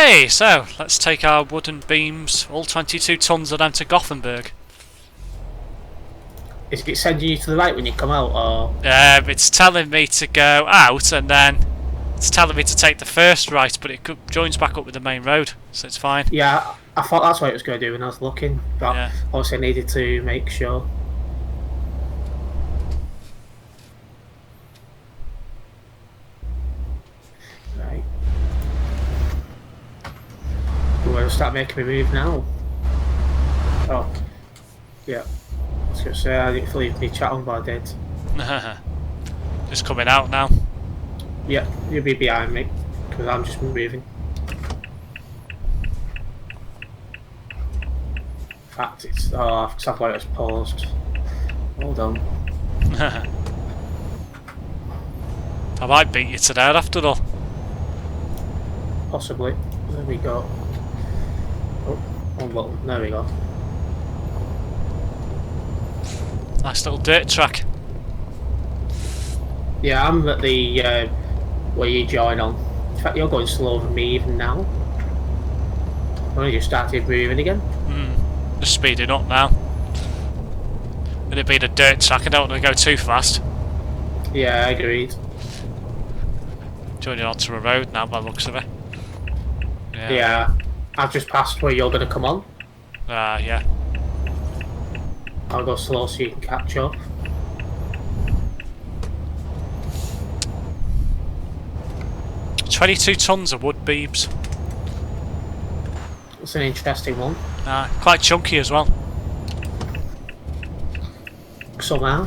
Okay, so let's take our wooden beams, all 22 tons of them, to Gothenburg. Is it sending you to the right when you come out, or...? It's telling me to go out, and then it's telling me to take the first right, but it joins back up with the main road, so it's fine. Yeah, I thought that's what it was going to do when I was looking, but Yeah. obviously I needed to make sure. Right. We're going to start making me move now. Oh, yeah. I was going to say I didn't leave me chat on, but I did. Just coming out now. Yeah, you'll be behind me, because I'm just moving. In fact, it's... Oh, I thought it was paused. Hold on. I might beat you to that after all. Possibly. There we go. Oh, well, there we go. Nice little dirt track. Yeah, I'm at the where you join on. In fact, you're going slower than me even now. Only just started moving again. Just speeding up now. With it being a dirt track, I don't want to go too fast. Yeah, I agreed. Joining onto a road now by the looks of it. Yeah, I've just passed where you're going to come on. Yeah. I'll go slow so you can catch up. "22 tons of wood beams." It's an interesting one. Quite chunky as well. Somehow.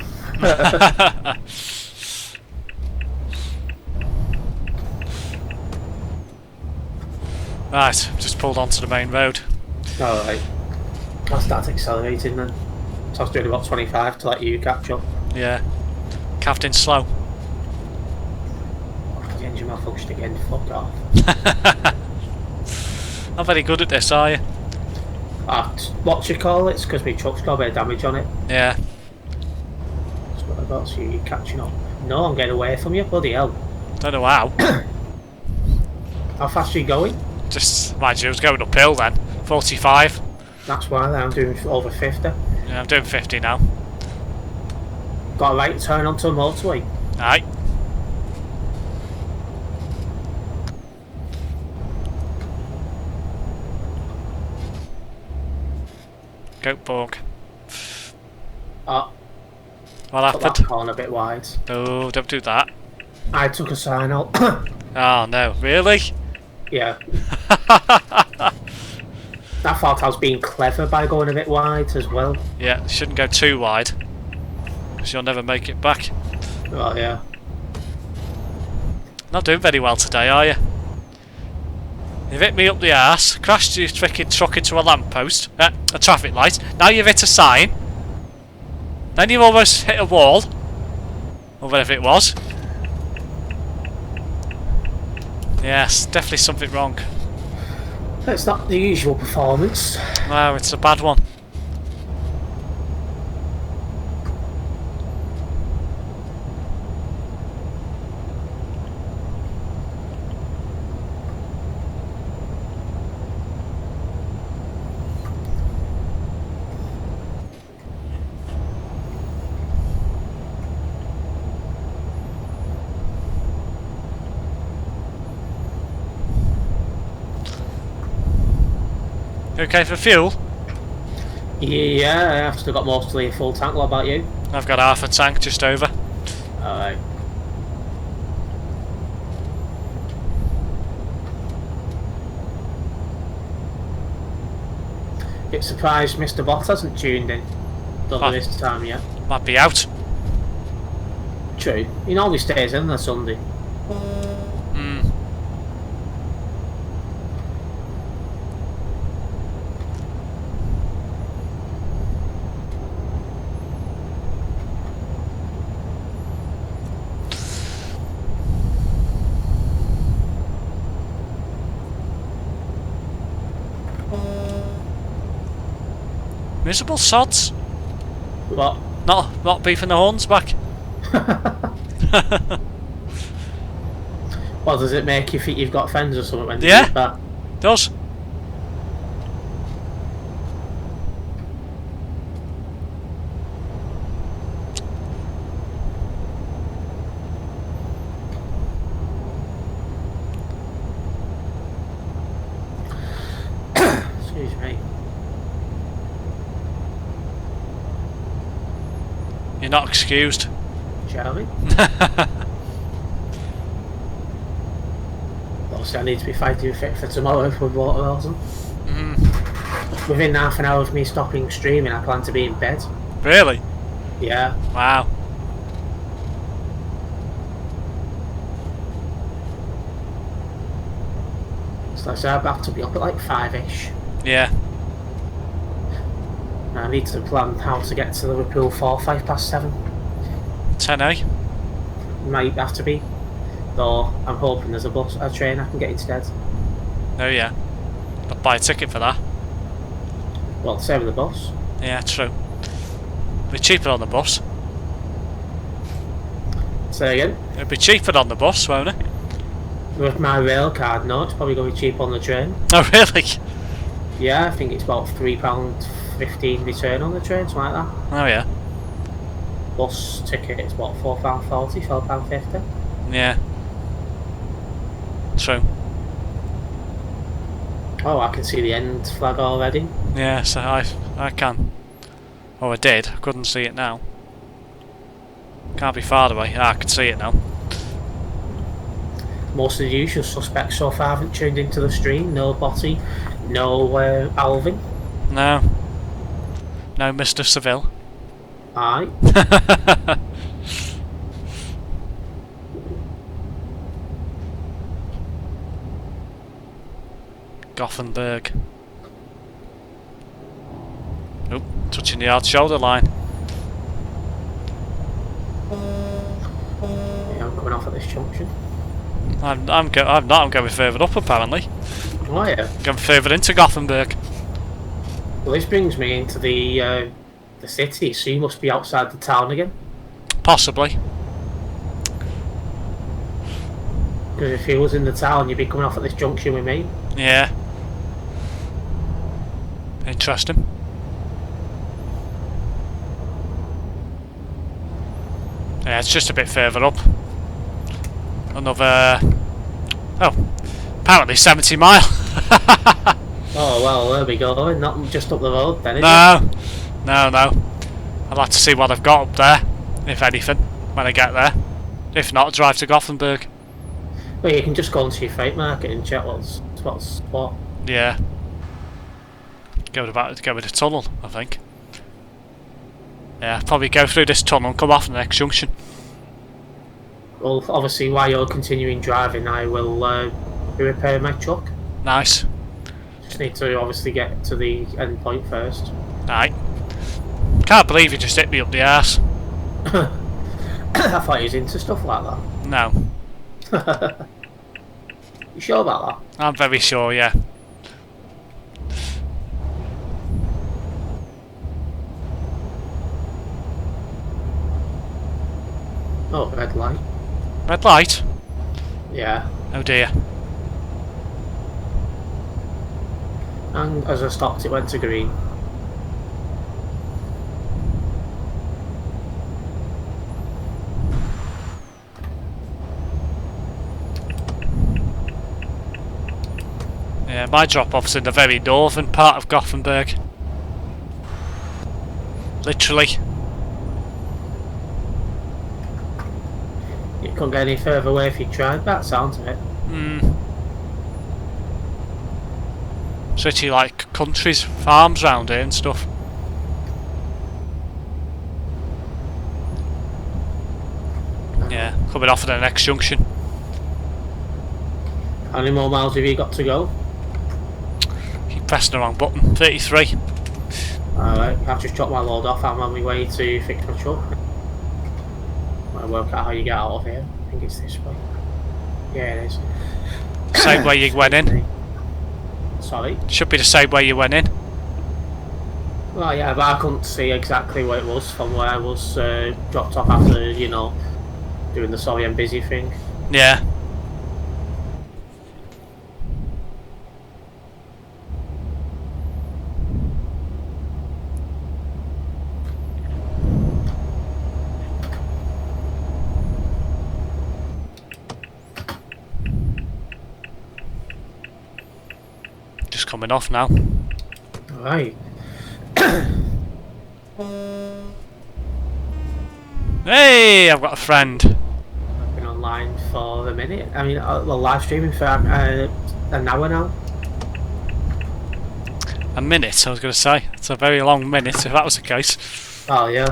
Right, just pulled onto the main road. Alright. I'll start accelerating then. So I was doing about 25 to let you catch up. Yeah. Calved in slow. The engine malfunctioned again, fuck off. Not very good at this, are you? What you call it? It's because my truck's got a bit of damage on it. Yeah. That's what I got, so you're catching up. No, I'm getting away from you, bloody hell. Don't know how. How fast are you going? Just, mind you, I was going uphill then. 45. That's why I'm doing over 50. Yeah, I'm doing 50 now. Got a right turn onto a motorway. Aye. Gothenburg. Oh, What put happened? that corner a bit wide. No, don't do that. I took a sign out. Oh no, really? Yeah. I thought I was being clever by going a bit wide as well. Yeah, shouldn't go too wide, because you'll never make it back. Oh, yeah. Not doing very well today, are you? You've hit me up the arse, crashed your freaking truck into a lamppost, a traffic light, now you've hit a sign, then you've almost hit a wall, or whatever it was. Yes, definitely something wrong. It's not the usual performance. No, it's a bad one. You okay for fuel? Yeah, I've still got mostly a full tank. What about you? I've got half a tank, just over. Alright. Bit surprised Mr. Bot hasn't tuned in. Don't this time yet. Might be out. True. He normally stays in on Sunday. Miserable sods. What? Not beefing the horns back. Well, does it make you think you've got friends or something when you Yeah. do that? Does. Excuse me. You're not excused. Shall we? Obviously, I need to be fighting fit for tomorrow with watermelon. Within half an hour of me stopping streaming, I plan to be in bed. Really? Yeah. Wow. So I have to be up at like 5ish. Yeah. And I need to plan how to get to Liverpool for 7:05. 10, eh? Might have to be. Though I'm hoping there's a train I can get instead. Oh yeah. I'll buy a ticket for that. Well, same with the bus. Yeah, true. Be cheaper on the bus. Say again? It'll be cheaper on the bus, won't it? With my rail card, no, it's probably going to be cheap on the train. Oh really? Yeah, I think it's about £3.15 return on the train, something like that. Oh yeah. Bus ticket is what, £4.40, £4.50? Yeah. True. Oh, I can see the end flag already. Yeah, so I can. Oh, I did. I couldn't see it now. Can't be far away. Ah, I can see it now. Most of the usual suspects so far haven't tuned into the stream. No Botty, no Alvin. No. No, Mr. Seville. Aye. Gothenburg. Nope, touching the hard shoulder line. Yeah, I'm coming off at this junction. I'm not. I'm going further up apparently. Oh yeah. Going further into Gothenburg. Well, this brings me into the city, so you must be outside the town again. Possibly. Because if he was in the town, you'd be coming off at this junction with me. Yeah. Interesting. Yeah, it's just a bit further up. Another... Oh, apparently 70 mile. Oh well, there we go. Not just up the road then, is No. I'd like to see what I've got up there, if anything, when I get there. If not, drive to Gothenburg. it? Well, you can just go into your freight market and check what's what. Yeah. Go with the tunnel, I think. Yeah, probably go through this tunnel and come off the next junction. Well, obviously, while you're continuing driving, I will be repairing my truck. Nice. Just need to obviously get to the end point first. Aye. Can't believe you just hit me up the arse. I thought he was into stuff like that. No. You sure about I'm very sure, yeah. that? Oh, red light. Red light? Yeah. Oh dear. And as I stopped, it went to green. Yeah, my drop-off's in the very northern part of Gothenburg. Literally. You couldn't get any further away if you tried, that sounds of it. City like countries, farms round here and stuff. Yeah, coming off at the next junction. How many more miles have you got to go? Keep pressing the wrong button. 33. Alright, I've just dropped my load off. I'm on my way to fix my truck. I'll work out how you get out of here. I think it's this way. Yeah, it is. Same way you went in. Sorry? Should be the same way you went in. Well, yeah, but I couldn't see exactly where it was from where I was dropped off after, you know, doing the sorry I'm busy thing. Yeah. coming off now. Right. Hey, I've got a friend. I've been online for a minute. I mean, well, live streaming for an hour now. A minute, I was going to say. It's a very long minute, if that was the case. Oh, yeah.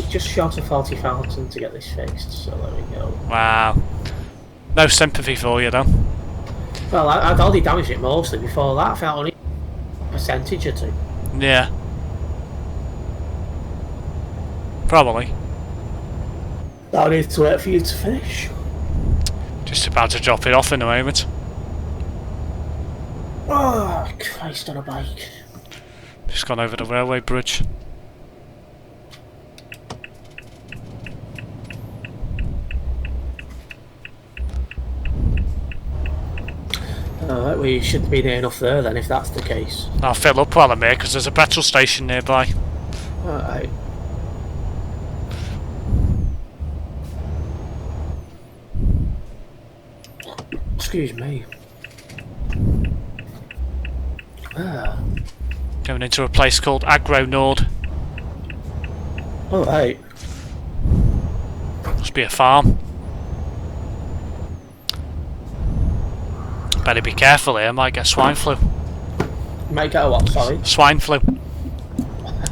Just short of 40,000 to get this fixed, so there we go. Wow. No sympathy for you, though. Well, I'd already damaged it mostly before that. I felt only a percentage or two. Yeah. Probably. I need to wait for you to finish. Just about to drop it off in a moment. Oh, Christ on a bike. Just gone over the railway bridge. Alright, we should be near enough there then, if that's the case. I'll fill up while I'm here because there's a petrol station nearby. Alright. Excuse me. Ah. Going into a place called Agro Nord. Alright. Must be a farm. Better be careful here, I might get swine flu. You might get a what, sorry? Swine flu.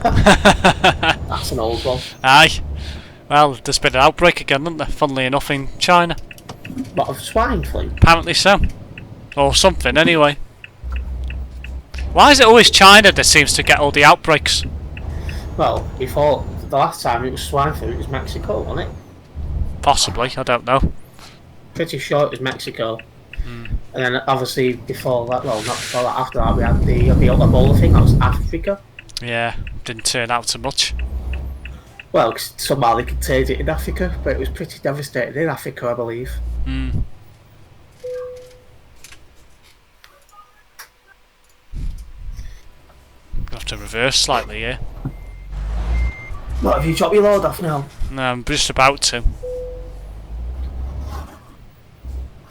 That's an old one. Aye. Well, there's been an outbreak again, isn't there? Funnily enough, in China. What, of swine flu? Apparently so. Or something, anyway. Why is it always China that seems to get all the outbreaks? Well, before, the last time it was swine flu, it was Mexico, wasn't it? Possibly, I don't know. Pretty sure it was Mexico. And then obviously before that, well, not before that, after that we had the Ebola thing, that was Africa. Yeah, didn't turn out to much. Well, 'cause somehow they contained it in Africa, but it was pretty devastating in Africa, I believe. Hmm. Have to reverse slightly here. What, have you dropped your load off now? No, I'm just about to.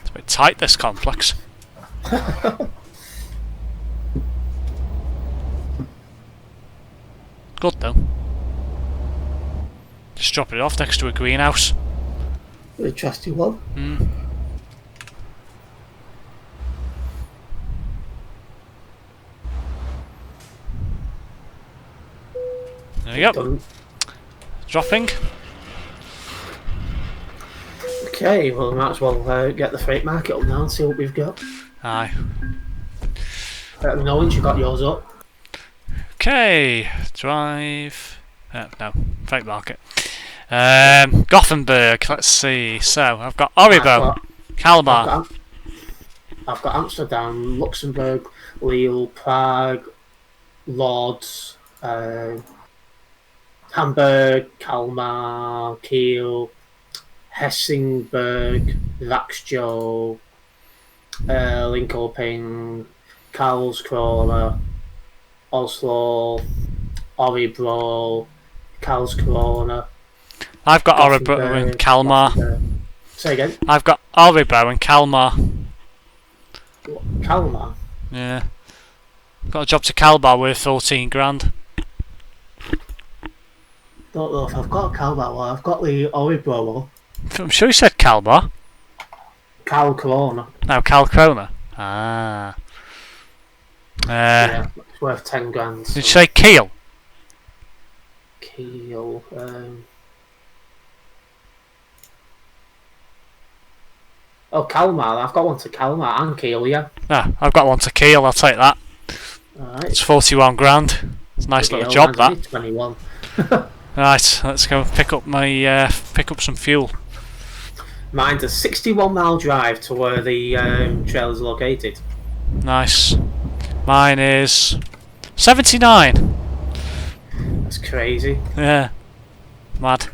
It's a bit tight, this complex. Good though. Just dropping it off next to a greenhouse. A trusty one. Hmm. There you go. Done. Dropping. Okay, well, we might as well get the freight market up now and see what we've got. Aye. Let me know once you got yours up. Okay. Drive. No. Freight market. Gothenburg. Let's see. So I've got Oribo, Kalmar. I've got Amsterdam, Luxembourg, Lille, Prague, Lords, Hamburg, Kalmar, Kiel, Helsingborg, Vaxjo, Linköping, Karlskrona, Oslo, Örebro, Karlskrona. I've got Örebro and Kalmar. Say again. I've got Örebro and Kalmar. Kalmar? Yeah. Got a job to Kalmar worth 14 grand. Don't know if I've got a Kalmar one. I've got the Örebro one. I'm sure you said Kalmar. Karlskrona. No, Karlskrona. Ah. Yeah, it's worth 10 grand. Did you say Kiel? Kiel. Oh, Kalmar. I've got one to Kalmar and Kiel, yeah. Ah, I've got one to Kiel, I'll take that. Alright. It's 41 grand. It's a nice little job, that. 21. Right, let's go pick up my pick up some fuel. Mine's a 61-mile drive to where the trailer's located. Nice. Mine is 79. That's crazy. Yeah. Mad.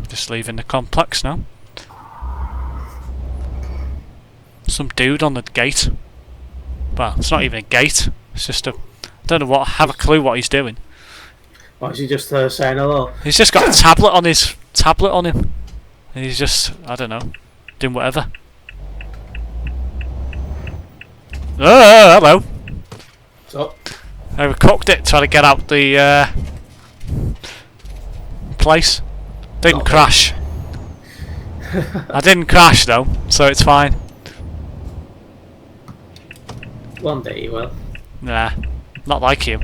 Just leaving the complex now. Some dude on the gate. Well, it's not even a gate. It's just a. I don't know what. Have a clue what he's doing. Or is he just saying hello? He's just got a tablet on his tablet on him. And he's just, I don't know, doing whatever. Oh, hello. What's up? I cooked it trying to get out the place. Didn't crash. I didn't crash though, so it's fine. One day you will. Nah, not like you.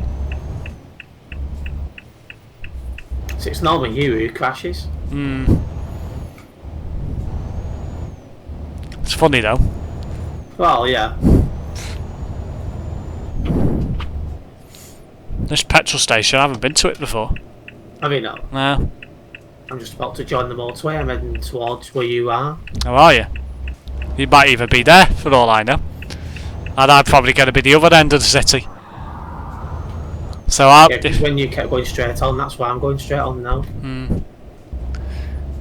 So it's normally you who crashes. It's funny though. Well, yeah. This petrol station, I haven't been to it before. I mean, no. No. I'm just about to join the motorway. I'm heading towards where you are. How are you? You might even be there, for all I know. And I'm probably going to be the other end of the city. So I'll... Yeah, because when you kept going straight on, that's why I'm going straight on now.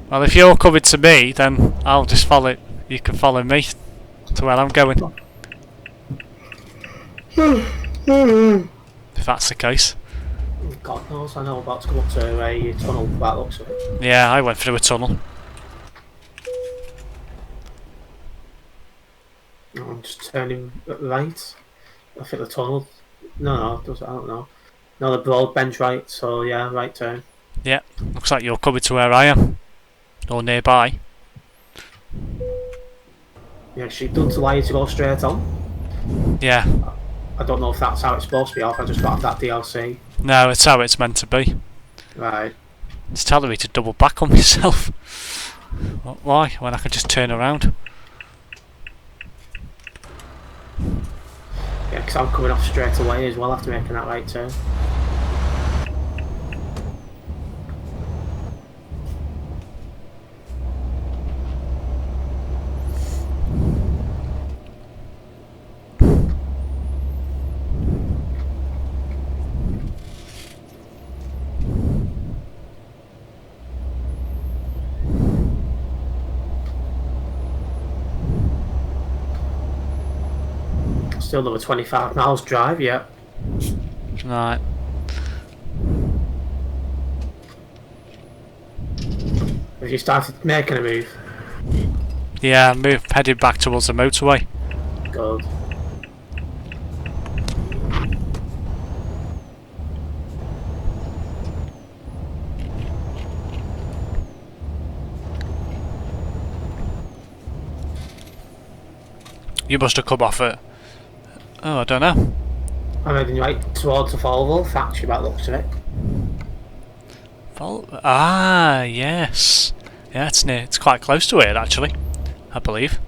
Well, if you're coming to me, then I'll just follow... You can follow me to where I'm going. If that's the case. God knows, I know I'm about to come up to a tunnel by the looks of it. Yeah, I went through a tunnel. I'm just turning right. I think the tunnel... No, I don't know. No, the broad bends right, so yeah, right turn. Yeah, looks like you're coming to where I am. Or nearby. Yeah, she's done to allow you to go straight on. Yeah. I don't know if that's how it's supposed to be, or if I just got that DLC. No, it's how it's meant to be. Right. It's telling me to double back on myself. Why? When I can just turn around. Yeah, because I'm coming off straight away as well after making that right turn. Still another 25 miles drive, yeah. Right. Have you started making a move? Yeah, I'm heading back towards the motorway. Good. You must have come off it. Oh, I don't know. I'm heading right towards the Volvo factory by the looks of it. Ah, yes. Yeah, it's near. It's quite close to it, actually. I believe.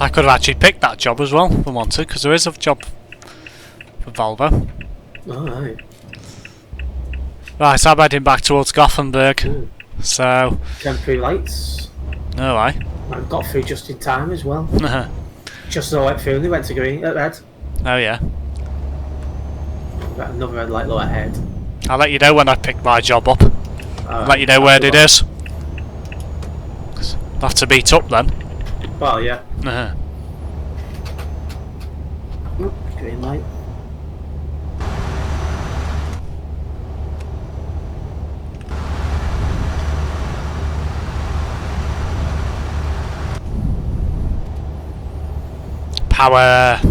I could have actually picked that job as well if I wanted, because there is a job for Volvo. Alright. Right, so I'm heading back towards Gothenburg. Ooh. So, Temporary lights. no, I. I got through just in time as well. Just as I went through, they went to green at red. Oh yeah. Got another red light low ahead. I'll let you know when I pick my job up. I'll let you know where it is. I'll have to meet up then. Well, yeah. Uh-huh. Green light. Power.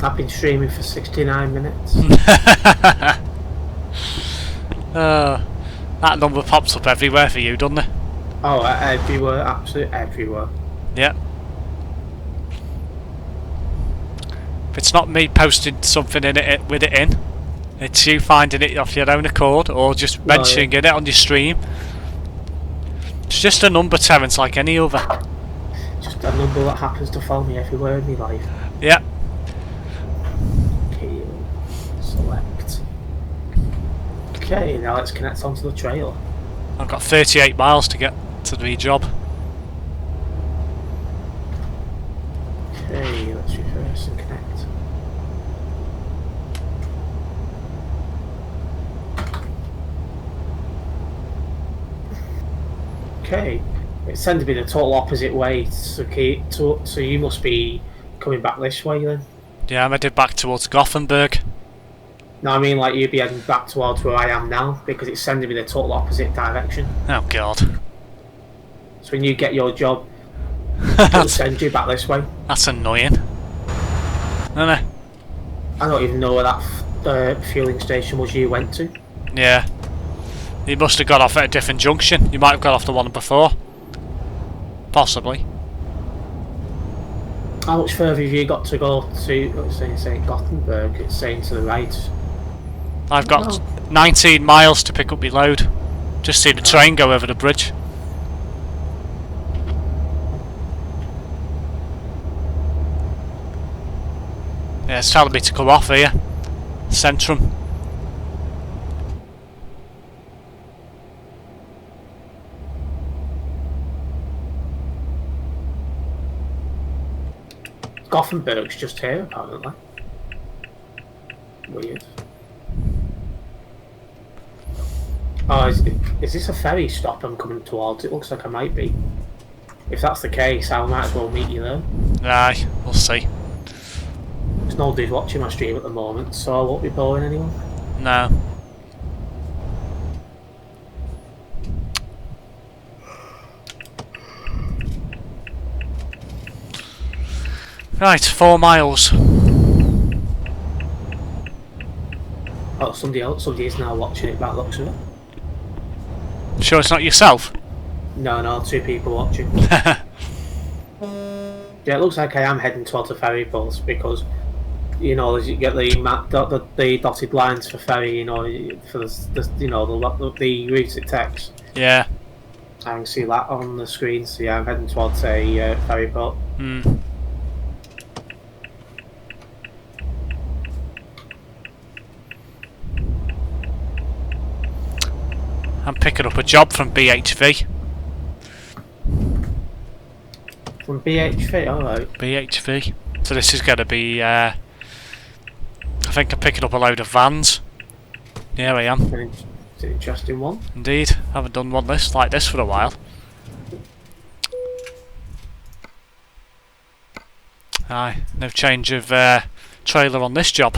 I've been streaming for 69 minutes. That number pops up everywhere for you, doesn't it? Oh, everywhere, absolutely everywhere. Yeah. If it's not me posting something in it with it in, it's you finding it off your own accord or just mentioning it on your stream. It's just a number, Terence, like any other. Just a number that happens to follow me everywhere in my life. Yeah. Kiel. Select. Okay, now let's connect onto the trail. I've got 38 miles to get to the job. Okay, let's reverse and connect. Okay, it's tended to be the total opposite way, so you must be coming back this way then? Yeah, I'm headed back towards Gothenburg. No, I mean like you'd be heading back towards where I am now because it's sending me the total opposite direction. Oh god. So when you get your job, it'll send you back this way. That's annoying. No, no. I don't even know where that fueling station was you went to. Yeah. You must have got off at a different junction. You might have got off the one before. Possibly. How much further have you got to go to? It's saying Gothenburg. It's saying to the right. I've got 19 miles to pick up my load. Just seen a train go over the bridge. Yeah, it's telling me to come off here. Centrum. Gothenburg's just here, apparently. Weird. Oh, is this a ferry stop I'm coming towards? It looks like I might be. If that's the case, I might as well meet you there. Aye, we'll see. There's nobody's watching my stream at the moment, so I won't be boring anyone. No. Right, 4 miles. Oh, somebody is now watching it, by the looks of it. Sure it's not yourself? No, 2 people watching. Yeah, it looks like I am heading towards the ferry post because, you know, as you get the dotted lines for ferry, you know, for the route it takes. Yeah. I can see that on the screen. So yeah, I'm heading towards a ferry port. Hmm. I'm picking up a job from BHV. From BHV, alright. BHV. So this is going to be, I think I'm picking up a load of vans. Here I am. It's an interesting one. Indeed. Haven't done one like this for a while. Aye, no change of trailer on this job.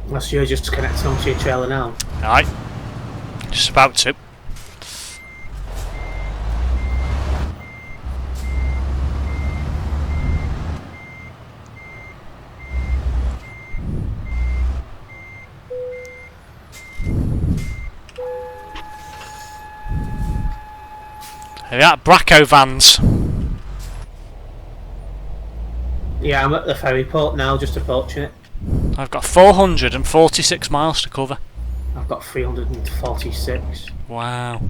Unless you're just connecting onto your trailer now. Aye. Just about to. Here we are, Braco vans. Yeah, I'm at the ferry port now, just approaching it. I've got 446 miles to cover. I've got 346. Wow.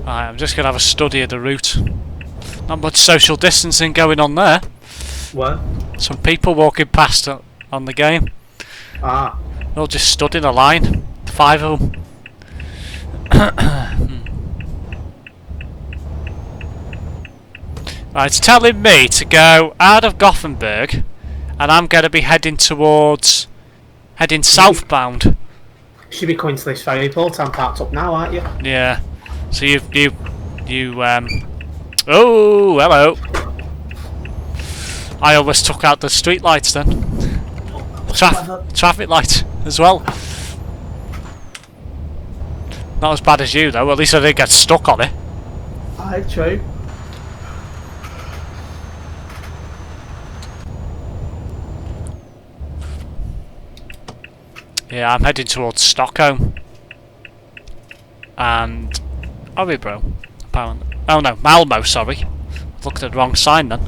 Right, I'm just going to have a study of the route. Not much social distancing going on there. What? Some people walking past on the game. Ah. They'll just stood in a line. 5 of them. Right, it's telling me to go out of Gothenburg, and I'm going to be heading southbound. Should be coming to this ferry port. I'm parked up now, aren't you? Yeah. So you oh, hello. I almost took out the street lights then. Traffic light as well. Not as bad as you though, at least I didn't get stuck on it. Aye, true. Yeah, I'm heading towards Stockholm. And Örebro, apparently. Oh no, Malmo, sorry. I've looked at the wrong sign then.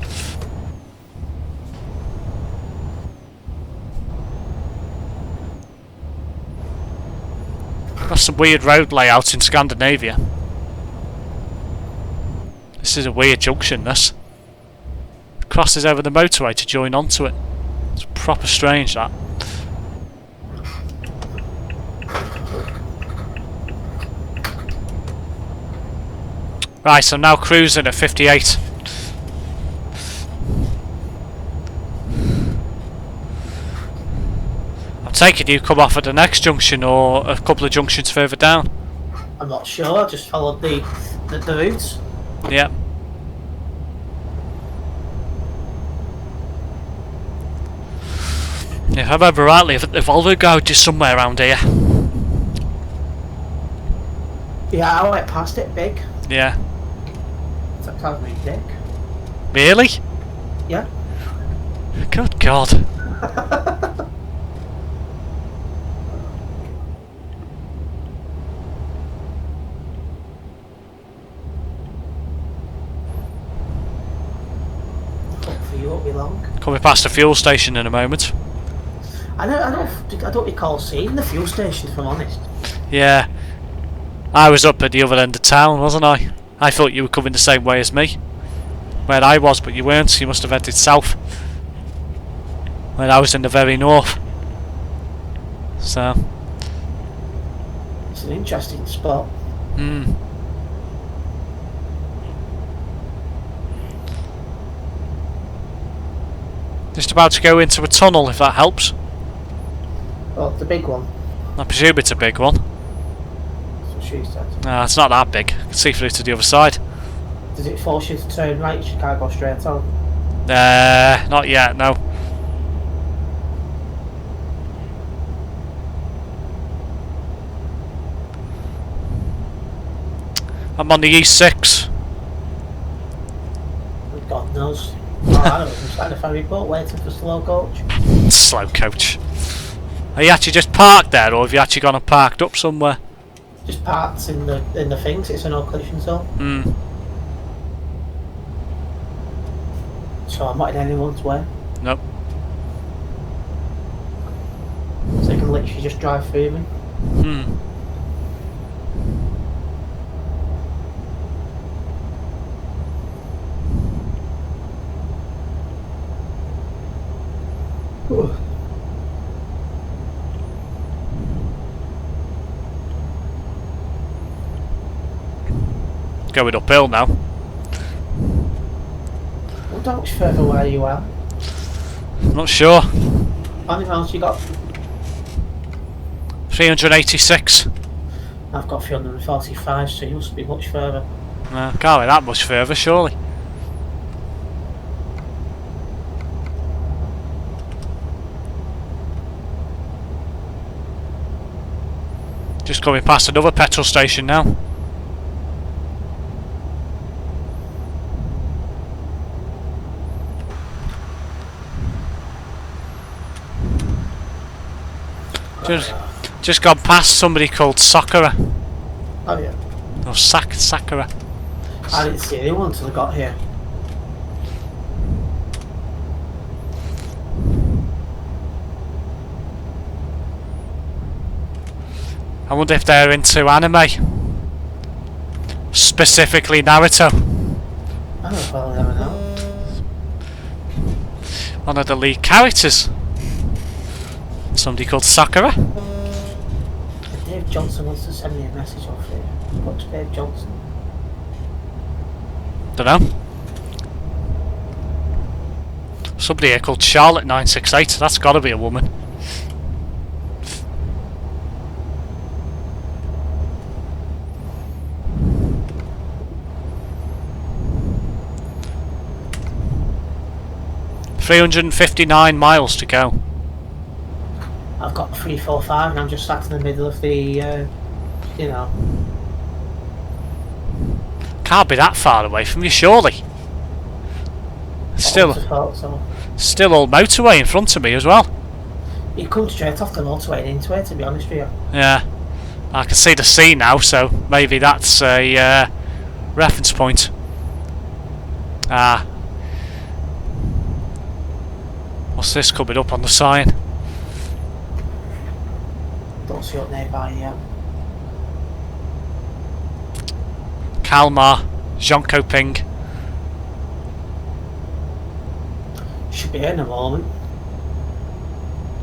That's some weird road layout in Scandinavia. This is a weird junction, this. Crosses over the motorway to join onto it. It's proper strange, that. Right, I'm now cruising at 58. I'm taking you come off at the next junction or a couple of junctions further down. I'm not sure. I just followed the route. Yep. If I remember rightly, the Volvo garage is somewhere around here. Yeah, I went past it, big. Yeah. That tells me dick. Really? Yeah. Good God. Hopefully you won't be long. Coming past the fuel station in a moment. I don't recall seeing the fuel station, if I'm honest. Yeah. I was up at the other end of town, wasn't I? I thought you were coming the same way as me. Where I was, but you weren't, so you must have headed south. When I was in the very north. So. It's an interesting spot. Hmm. Just about to go into a tunnel, if that helps. Oh, the big one. I presume it's a big one. That's what she said. No, it's not that big. I can see through to the other side. Does it force you to turn right? You can't go straight on. Not yet, no. I'm on the E6. God knows. Oh, I don't know. I'm sat in a ferry boat waiting for slow coach. Slow coach. Are you actually just parked there, or have you actually gone and parked up somewhere? Just parked in the things. It's a no collision zone. Hmm. So I'm not in anyone's way. Nope. So they can literally just drive through me. Hmm. Ooh. Going uphill now. Well, how much further away you are? I'm not sure. How many miles you got? 386. I've got 345, so you must be much further. No, can't be that much further, surely. Just coming past another petrol station now. Just gone past somebody called Sakura. Oh yeah. Or Sakura. I didn't see anyone until I got here. I wonder if they're into anime. Specifically Naruto. Oh, well, I never know. One of the lead characters. Somebody called Sakura. If Dave Johnson wants to send me a message off here, what's Dave Johnson? Dunno. Somebody here called Charlotte968. That's gotta be a woman. $359 miles to go. I've got 345 and I'm just sat in the middle of the, you know. Can't be that far away from you, surely. Still all motorway in front of me as well. You come straight off the motorway and into it, to be honest with you. Yeah. I can see the sea now, so maybe that's a reference point. Ah. What's this coming up on the sign? Don't see up nearby yet. Kalmar, Jonkoping. Should be here in a moment.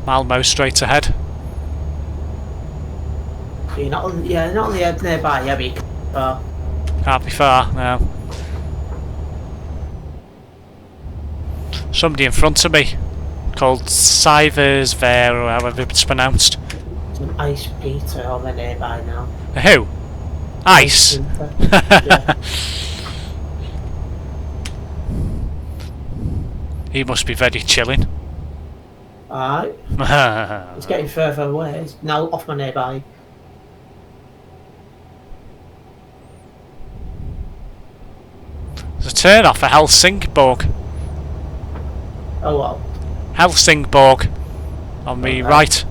Malmo straight ahead. You're not on, yeah, not on the edge nearby yet, but you Can't be far, no. Somebody in front of me called Siversver, or however it's pronounced. Some Ice Peter on the nearby now. Who? Ice? Yeah. He must be very chilling. Alright. It's getting further away. It's now off my nearby. There's a turn off for Helsingborg. Oh well. Helsingborg. On me Okay. right.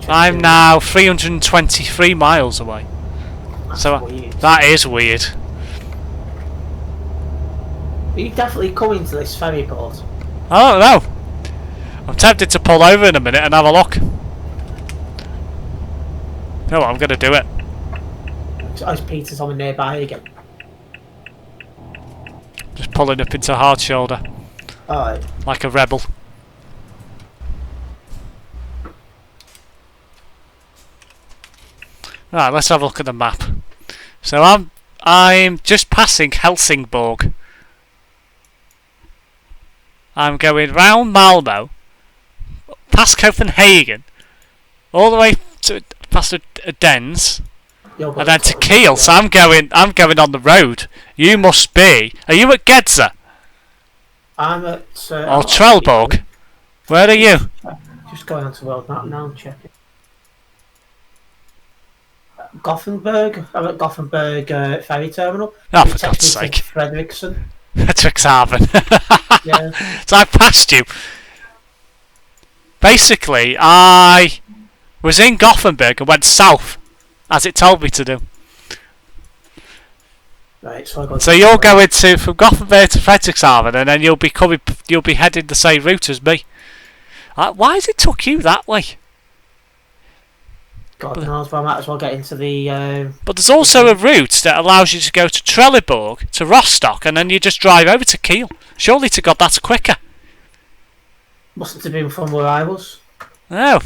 I'm now 323 miles away. That's So weird. that is weird. Are you definitely coming to this ferry port? I don't know. I'm tempted to pull over in a minute and have a look. No, I'm going to do it. As Peter's on the nearby again. Just pulling up into hard shoulder. Alright. Like a rebel. Right, let's have a look at the map. So I'm just passing Helsingborg. I'm going round Malmo, past Copenhagen, all the way to past Dens, and then to Kiel. So I'm going on the road. You must be. Are you at Gedser? I'm at... Or Trelleborg? Where are you? Just going onto the world map now and checking. Gothenburg. I'm at Gothenburg ferry terminal. Oh, It for takes God's me to sake. Fredriksson. Trixhaven. Yeah. So I passed you. Basically, I was in Gothenburg and went south, as it told me to do. Right, so I got. So you're going from Gothenburg to Fredrikshaven, and then you'll be heading the same route as me. Why has it took you that way? God knows, but I might as well get into the. But there's also a route that allows you to go to Trelleborg, to Rostock, and then you just drive over to Kiel. Surely to God that's quicker. Mustn't have been from where I was. No,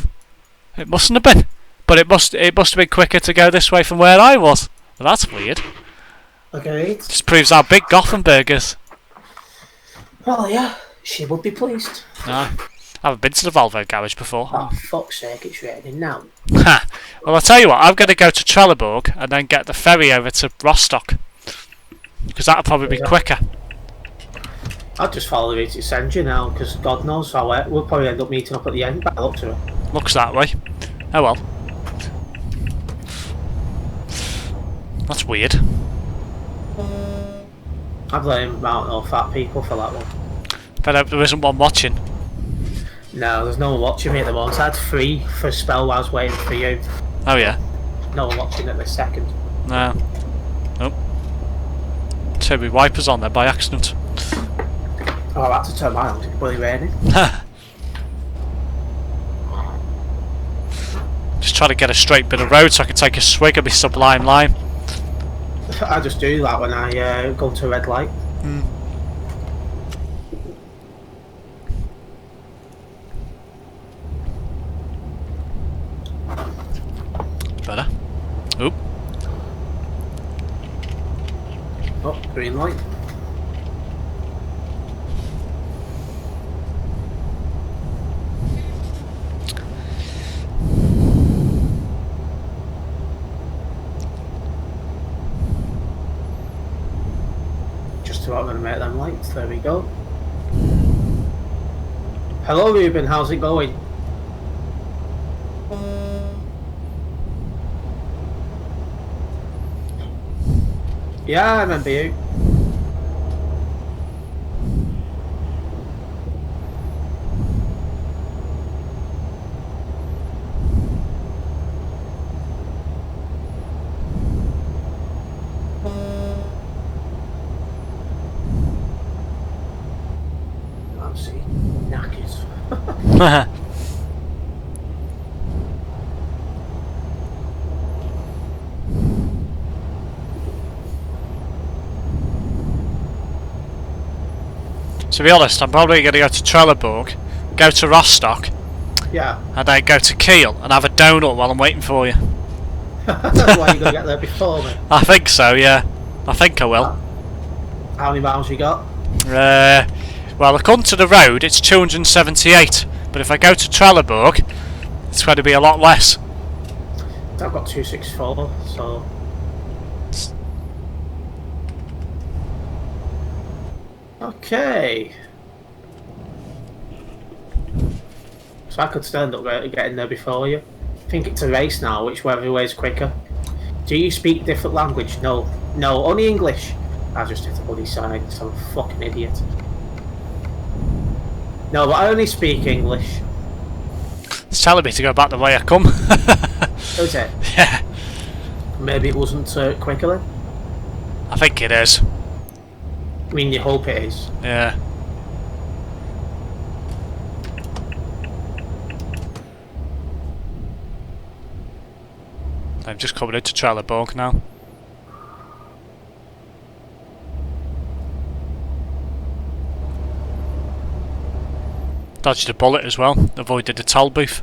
it mustn't have been. But it must have been quicker to go this way from where I was. Well, that's weird. Agreed. Just proves how big Gothenburg is. Well, yeah, she would be pleased. No, I haven't been to the Volvo garage before. Oh, fuck's sake, it's raining now. Ha! Well, I'll tell you what, I'm going to go to Trelleborg and then get the ferry over to Rostock. Because that'll probably be quicker. I'll just follow the route it sends you now, because God knows how we'll probably end up meeting up at the end by the looks of it. Looks that way. Oh well. That's weird. I blame Mountain or fat people for that one. But there isn't one watching. No, there's no one watching me at the moment. I had 3 for a spell while I was waiting for you. Oh yeah. No one watching at this second. No. Nope. Turn my wipers on there by accident. Oh, I had to turn mine on, it's bloody raining. Just trying to get a straight bit of road so I can take a swig of my Sublime Lime. I just do that when I go to a red light. Better. Oop. Oh, green light. Just about going to make them lights. There we go. Hello, Ruben. How's it going? Yeah, I remember you. I'm seeing knackers. To be honest, I'm probably going to go to Trelleborg, go to Rostock, Yeah. and then go to Kiel and have a donut while I'm waiting for you. Why you gonna get there before me? I think so, yeah. I think I will. How many miles you got? Well, according to the road, it's 278. But if I go to Trelleborg, it's going to be a lot less. I've got 264, so. Okay. so I could stand up there and get in there before you. I think it's a race now, whichever way is quicker. Do you speak different language? No. No, only English. I just hit a bloody sign, so I'm a fucking idiot. No, but I only speak English. It's telling me to go back the way I come. Is it? Yeah. Maybe it wasn't quicker then? I think it is. I mean, you hope it is. Yeah. I'm just coming into Trelleborg now. Dodged a bullet as well. Avoided a toll booth.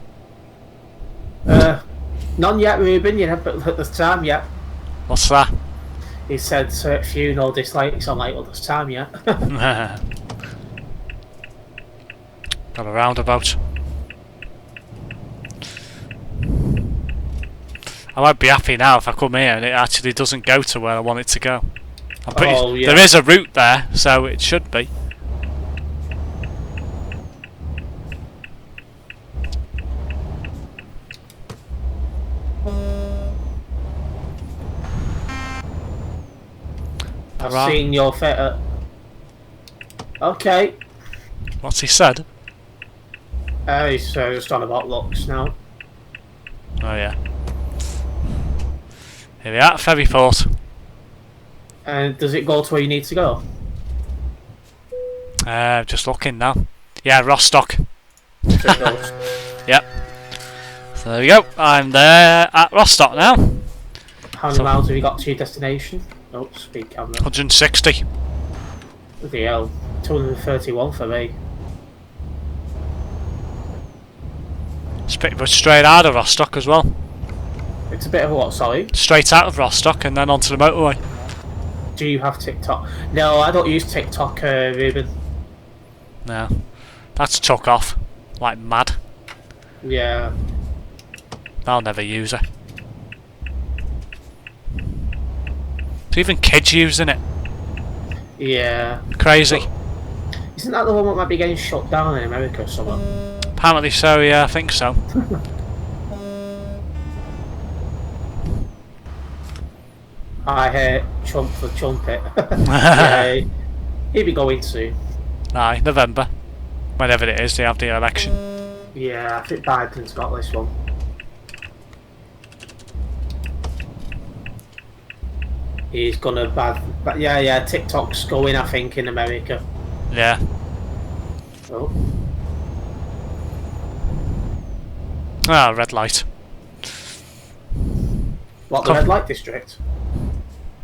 None yet, Ruben. You haven't at the time yet. What's that? He said few no dislikes on like all this time yet. Got a roundabout. I might be happy now if I come here and it actually doesn't go to where I want it to go. I'm pretty yeah. There is a route there, so it should be. I've seen your fit. Okay. What's he said? He's just on about looks now. Oh yeah. Here we are, Ferryport. And does it go to where you need to go? Just looking now. Yeah, Rostock. Yep. So there we go. I'm there at Rostock now. How many miles have you got to your destination? Oh, speed camera. 160. Bloody hell. 231 for me. It's pretty much straight out of Rostock as well. It's a bit of a what, sorry? Straight out of Rostock and then onto the motorway. Do you have TikTok? No, I don't use TikTok, Ruben. No. That's took off. Like mad. Yeah. I'll never use it. There's even kids using it. Yeah. Crazy. Isn't that the one that might be getting shut down in America or something? Apparently so, yeah, I think so. I hate Trump for Trumpet. Yeah, he'll be going soon. Aye, November. Whenever it is, they have the election. Yeah, I think Biden's got this one. He's gonna yeah, TikTok's going, I think, in America. Yeah. Oh. Ah, red light. What, the red light district?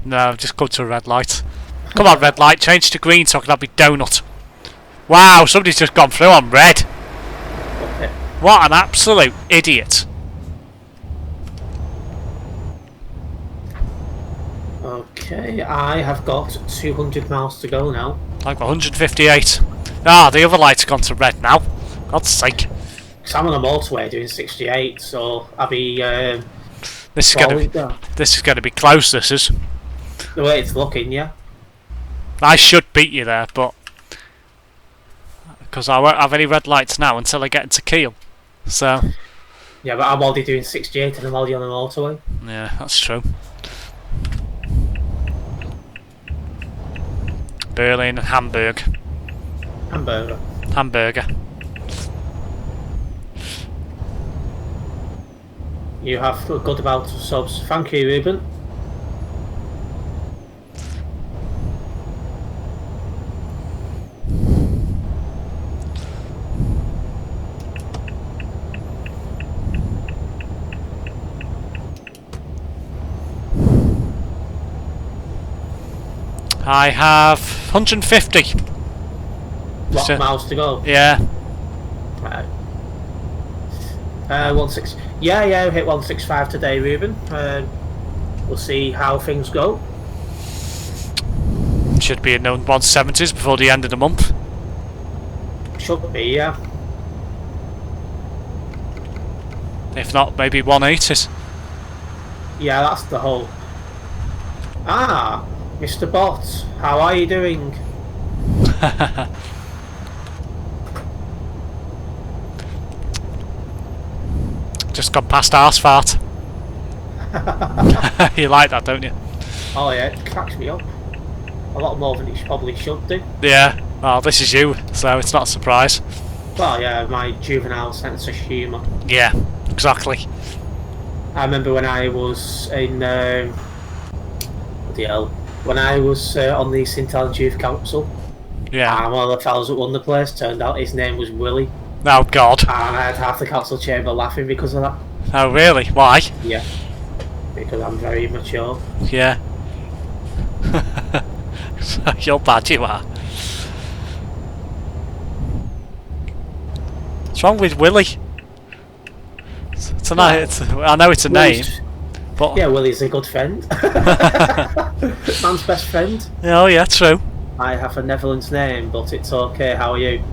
No, I've just come to a red light. Come on, red light, change to green so I can have my donut. Wow, somebody's just gone through on red. Okay. What an absolute idiot. Okay, I have got 200 miles to go now. I've got 158. Ah, the other light's gone to red now. God's sake. Because I'm on a motorway doing 68, so I'll be... This is going to be close, this is. The way it's looking, yeah. I should beat you there, but... Because I won't have any red lights now until I get into Kiel. So... Yeah, but I'm already doing 68 and I'm already on the motorway. Yeah, that's true. Berlin and Hamburg. Hamburger. You have a good amount of subs. Thank you, Ruben. I have 150. What, So, miles to go? yeah. Right. 16. Yeah, we hit 165 today, Ruben. We'll see how things go. Should be in the 170s before the end of the month. Should be, yeah. If not, maybe 180s. Yeah, that's the whole. Ah, Mr. Bot, how are you doing? Just gone past Arsfart. You like that, don't you? Oh yeah, it cracks me up. A lot more than it probably should do. Yeah. Well, this is you, so it's not a surprise. Well, yeah, my juvenile sense of humour. Yeah, exactly. I remember when I was in when I was on the St Helens Youth Council. Yeah. And one of the fellas that won the place turned out his name was Willie. Oh God. And I had half the council chamber laughing because of that. Oh really? Why? Yeah. Because I'm very mature. Yeah. You're bad, you are. What's wrong with Willie? It's a I know it's a name, but yeah, Willie's a good friend. Man's best friend. Oh yeah, true. I have a Netherlands name, but it's okay. How are you?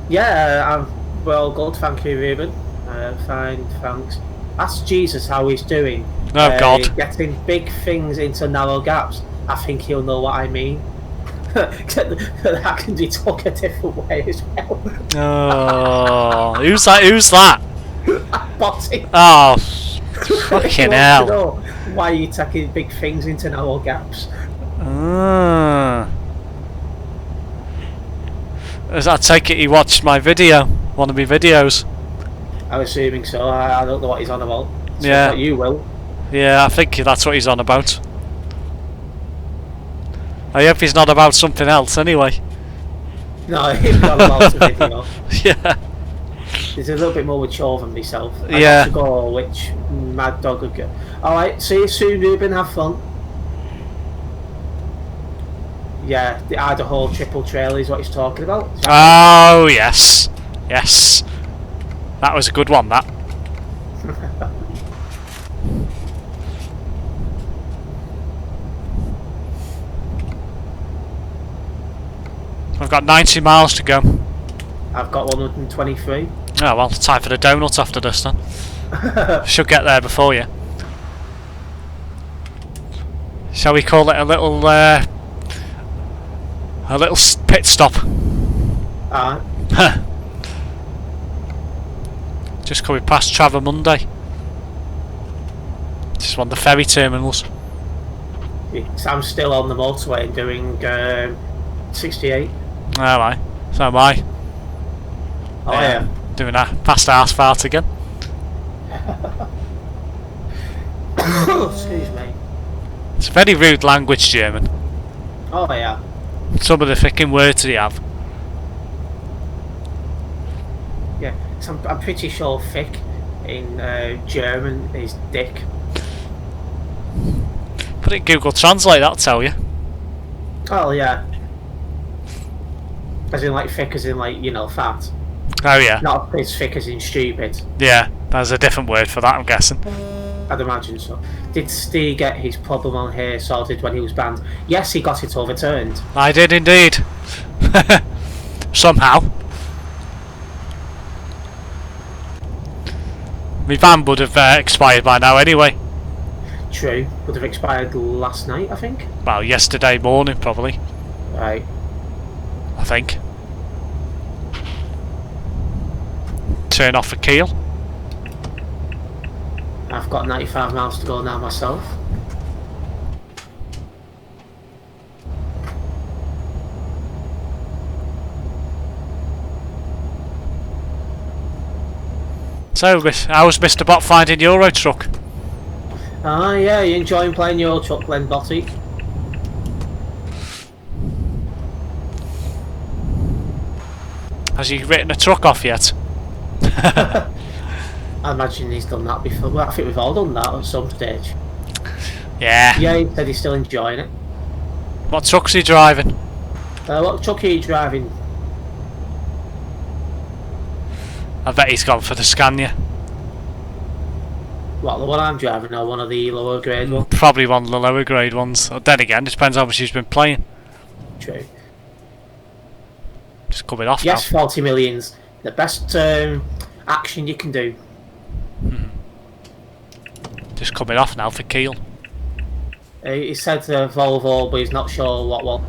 Yeah, I'm well, good. Thank you, Ruben. Fine, thanks. Ask Jesus how he's doing. Oh God. Getting big things into narrow gaps. I think he'll know what I mean. That can be took a different way as well. Oh, who's that? Who's that? Botty. Oh, fucking hell! To know why are you taking big things into narrow gaps? As I take it, he watched my video, one of my videos. I'm assuming so. I don't know what he's on about. So Yeah, you will. Yeah, I think that's what he's on about. I hope he's not about something else anyway. No, he's not about the video. Yeah. He's a little bit more mature than myself. I Yeah. got to go, which mad dog would go. Alright, see you soon, Ruben. Have fun. Yeah, the Idaho triple trail is what he's talking about. Oh, yes. Yes. That was a good one, that. I've got 90 miles to go. I've got 123. Oh well, time for the donut after this then. Should get there before you. Shall we call it a little pit stop? Alright. Just coming past Travemünde. Just one of the ferry terminals. I'm still on the motorway doing 68. Alright, so am I. Oh yeah. Doing that past Arsfart again. Excuse me. It's a very rude language, German. Oh yeah. Some of the freaking words they have. Yeah, so I'm pretty sure thick in German is dick. Put it in Google Translate, that'll tell you. Oh yeah. As in like thick as in like, you know, fat. Oh yeah. Not as thick as in stupid. Yeah, there's a different word for that, I'm guessing. I'd imagine so. Did Steve get his problem on here sorted when he was banned? Yes, he got it overturned. I did indeed. Somehow. My ban would have expired by now anyway. True. Would have expired last night, I think. Well, yesterday morning probably. Right. I think. Turn off for Kiel. I've got 95 miles to go now myself. So, how's Mr. Bot finding Euro Truck? Ah, yeah, you enjoying playing your truck, Len Botty? Has he written a truck off yet? I imagine he's done that before. Well, I think we've all done that at some stage. Yeah. Yeah, he said he's still enjoying it. What truck's he driving? What truck are you driving? I bet he's gone for the Scania. What, the one I'm driving or one of the lower grade ones? Probably one of the lower grade ones. Or then again, it depends how much he's been playing. True. Just coming off Yes, now. 40 millions. The best action you can do. Just coming off now for Kiel. He said Volvo, but he's not sure what one.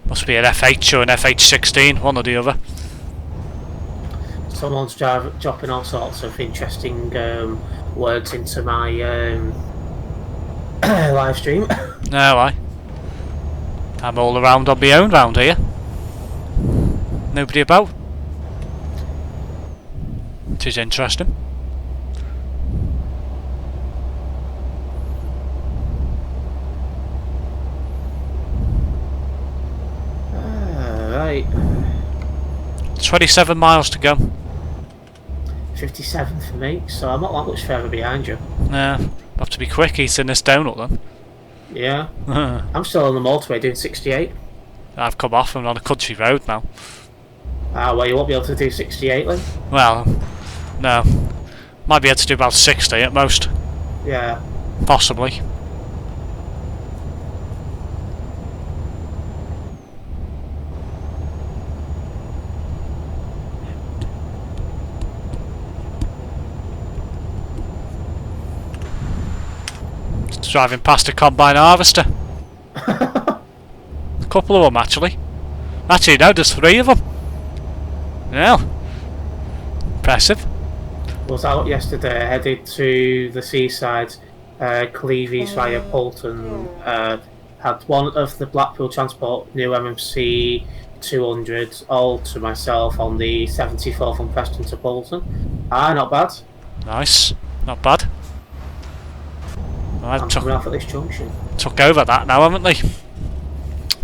Must be an F8 or an FH16, one or the other. Someone's dropping all sorts of interesting words into my live stream. No, I'm all around on my own round here. Nobody about. Which is interesting. Right. 27 miles to go. 57 for me, so I'm not that much further behind you. Yeah, have to be quick eating this donut then. Yeah. I'm still on the motorway doing 68. I've come off and on a country road now. Ah, well, you won't be able to do 68 then? Well, no. Might be able to do about 60 at most. Yeah. Possibly. Just driving past a combine harvester. A couple of them actually. Actually, no, there's 3 of them. Yeah. Impressive. Was out yesterday, headed to the seaside, Cleves via Bolton. Had one of the Blackpool Transport new MMC 200 all to myself on the 74 from Preston to Bolton. Not bad. Nice. Not bad. I'm coming off at this junction. Took over that now, haven't they?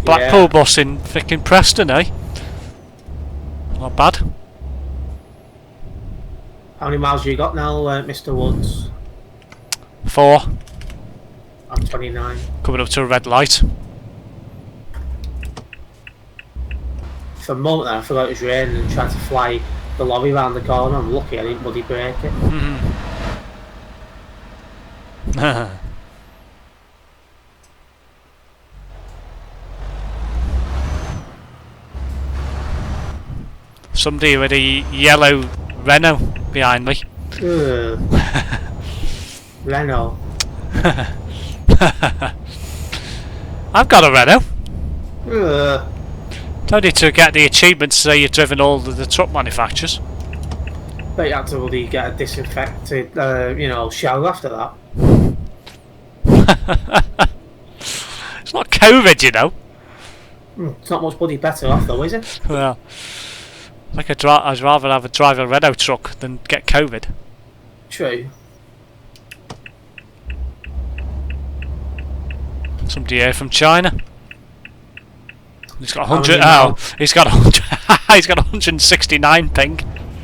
Blackpool bus in frickin' Preston, eh? Not bad. How many miles you got now, Mr. Woods? 4. I'm 29. Coming up to a red light. For a moment there, I forgot it was raining and tried to fly the lorry round the corner. I'm lucky I didn't bloody break it. Somebody with a yellow Renault behind me. Renault. I've got a Renault. Don't need to get the achievement to say you've driven all the truck manufacturers. But you had to really get a disinfected, shower after that. It's not COVID, you know. It's not much bloody better off though, is it? Well, I'd rather drive a Renault truck than get COVID. True. Somebody here from China. He's got 100. Oh, he's got 100. He's got 169 ping.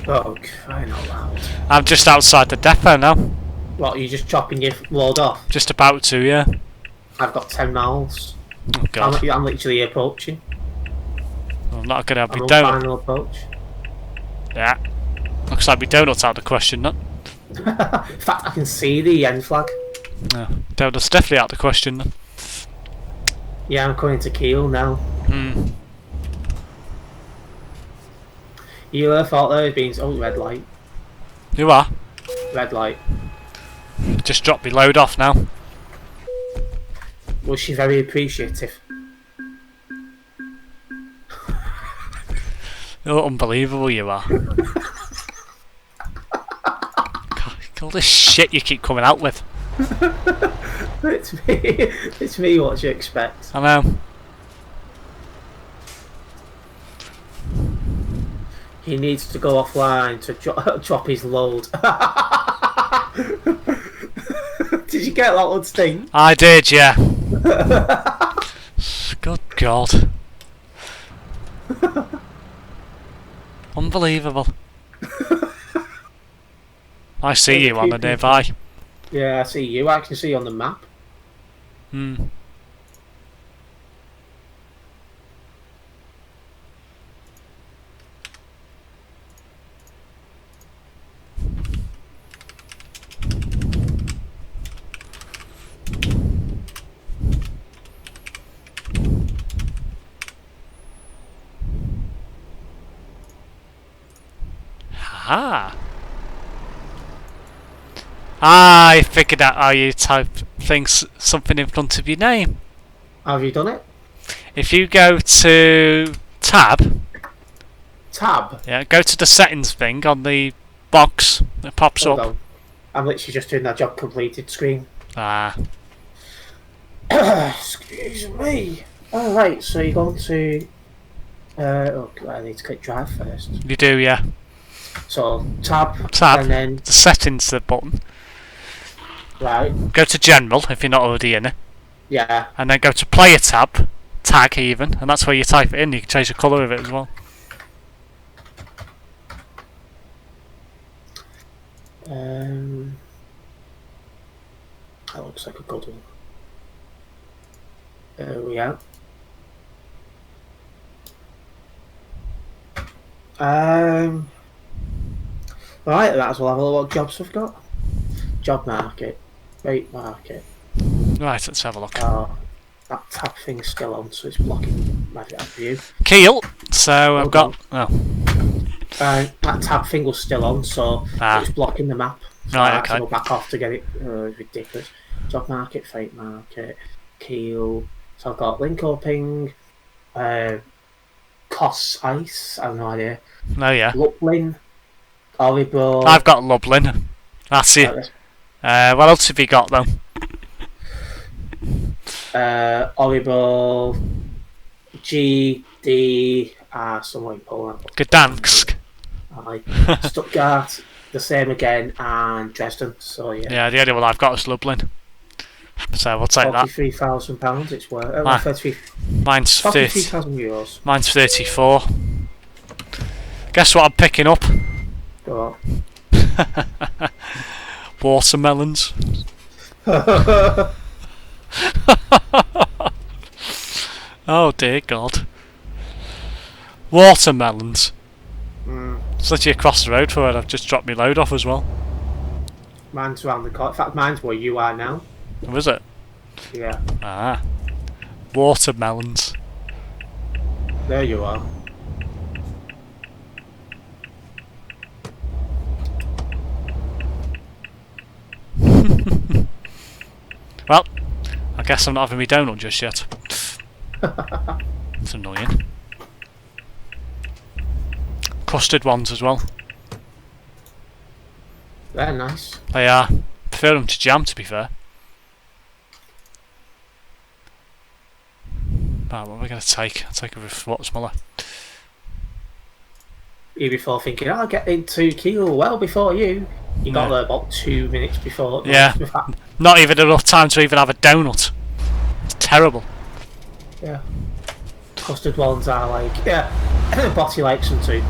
Oh, crying out loud! I'm just outside the depot now. What? Are you just chopping your load off? Just about to, yeah. I've got 10 miles. Oh God. I'm literally approaching. I'm not gonna have I'm my on donut. final approach. Yeah. Looks like my donut's out of the question, not. In fact, I can see the end flag. No, donut's definitely out of the question. Then. Yeah, I'm coming to Kiel now. You thought there had been red light. You are. Red light. Just dropped my load off now. Was she very appreciative? You're unbelievable, you are. God, all this shit you keep coming out with. It's me. It's me. What do you expect? I know. He needs to go offline to drop his load. Did you get that one, Sting? I did, yeah. Good God. Unbelievable. I see you on the nearby. Yeah, I see you. I can see you on the map. Ah. I figured out how you type things, something in front of your name. Have you done it? If you go to tab tab. Yeah, go to the settings thing on the box. It pops Hold up. on. I'm literally just doing that job completed screen. Ah. Excuse me. Alright, so you're going to... oh, I need to click drive first. You do, yeah. So, tab. Tab. And then... The settings button. Right. Go to general if you're not already in it. Yeah. And then go to player tab. Tag even. And that's where you type it in. You can change the colour of it as well. That looks like a good one. There we are. Right, might as well have a look what jobs we've got. Job market. Rate market. Right, let's have a look. Oh, that tab thing's still on, so it's blocking my view. Kiel. So I've got... Oh. That tab thing was still on, so it's blocking the map. So Right, I had okay. to go back off to get it. It's ridiculous. Job market, freight market, Kiel. So I've got link opening, costs ice. I have no idea. Oh yeah. Lublin, Horrible. I've got Lublin. That's it. What else have you got though? Horrible, GD, somewhere in Poland. Gdansk. Stuttgart, the same again, and Dresden. So yeah. Yeah, the only one I've got is Lublin. So we'll take that. £43,000. It's worth. Mine's €43,000. Mine's 34. Guess what I'm picking up? Go on. Watermelons. Oh dear God. Watermelons. It's literally across the road from where I've just dropped my load off as well. Mine's around the corner. In fact, mine's where you are now. Was it? Yeah. Ah. Watermelons. There you are. Well, I guess I'm not having my donut just yet. It's annoying. Custard ones as well. They're nice. They are. Prefer them to jam, to be fair. Right, what are we going to take? I'll take a smaller. You before thinking, I'll get into Kiel well before you. You got there about 2 minutes before. Yeah. Not even enough time to even have a donut. It's terrible. Yeah. Custard ones are like, yeah. Botty likes them too.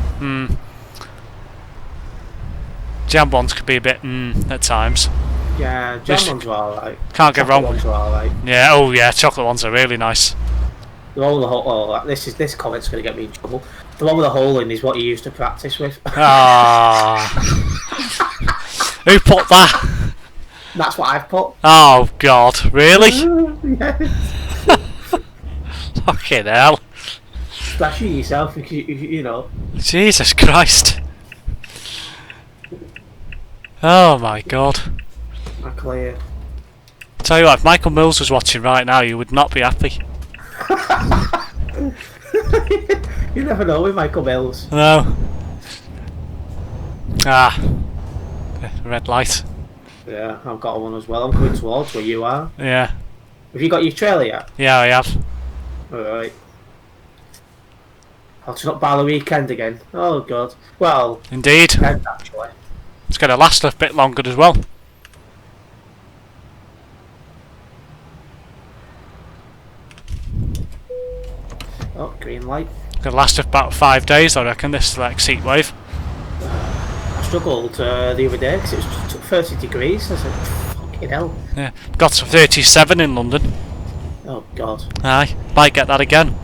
Jam ones could be a bit at times. Yeah, jam ones are alright. Can't get wrong. Ones are alright. Yeah, oh yeah, chocolate ones are really nice. The one with the hole. Oh, this comment's going to get me in trouble. The one with the hole in is what you used to practice with. Ah. Who put that? That's what I've put. Oh God, really? Yes. Fucking hell. Especially yourself, because you know. Jesus Christ. Oh my God. I clear. Tell you what, if Michael Mills was watching right now, you would not be happy. You never know with Michael Mills. No. Ah. Red light. Yeah, I've got one as well. I'm coming towards where you are. Yeah. Have you got your trailer yet? Yeah, I have. Alright. I'll turn up by the weekend again. Oh God. Well, Indeed. actually. It's going to last a bit longer as well. Oh, green light. It's going to last about 5 days, I reckon, this like heat wave. I struggled the other day because it was 30 degrees. I said, fucking hell. Yeah. Got to 37 in London. Oh God. Aye. Might get that again.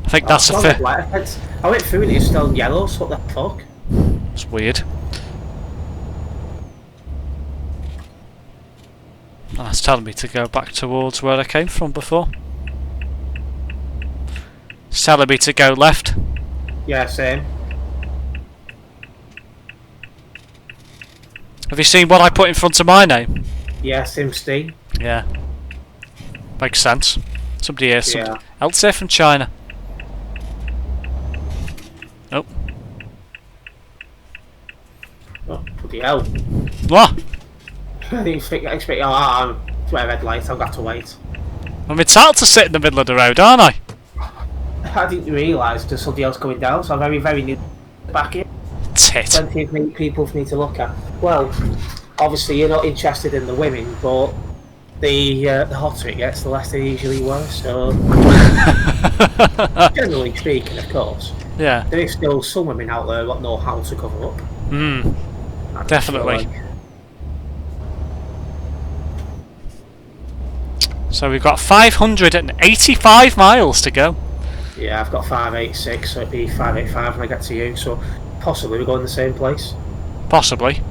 I think that's a I went through and it's still yellow, so what the fuck? It's weird. Oh, it's telling me to go back towards where I came from before. It's telling me to go left. Yeah, same. Have you seen what I put in front of my name? Yeah, same Steve. Yeah. Makes sense. Somebody here, Yeah. else here from China. Bloody hell. What? I didn't expect I'm to a red light, I've got to wait. I'm entitled to sit in the middle of the road, aren't I? I didn't realise there's somebody else going down, so I'm very, very new back here. Tit. Plenty of people for me to look at. Well, obviously you're not interested in the women, but the hotter it gets, the less they usually were, so... Generally speaking, of course. Yeah. There is still some women out there that know how to cover up. Definitely. So we've got 585 miles to go. Yeah, I've got 586, so it'd be 585 when I get to you, so possibly we're going the same place. Possibly.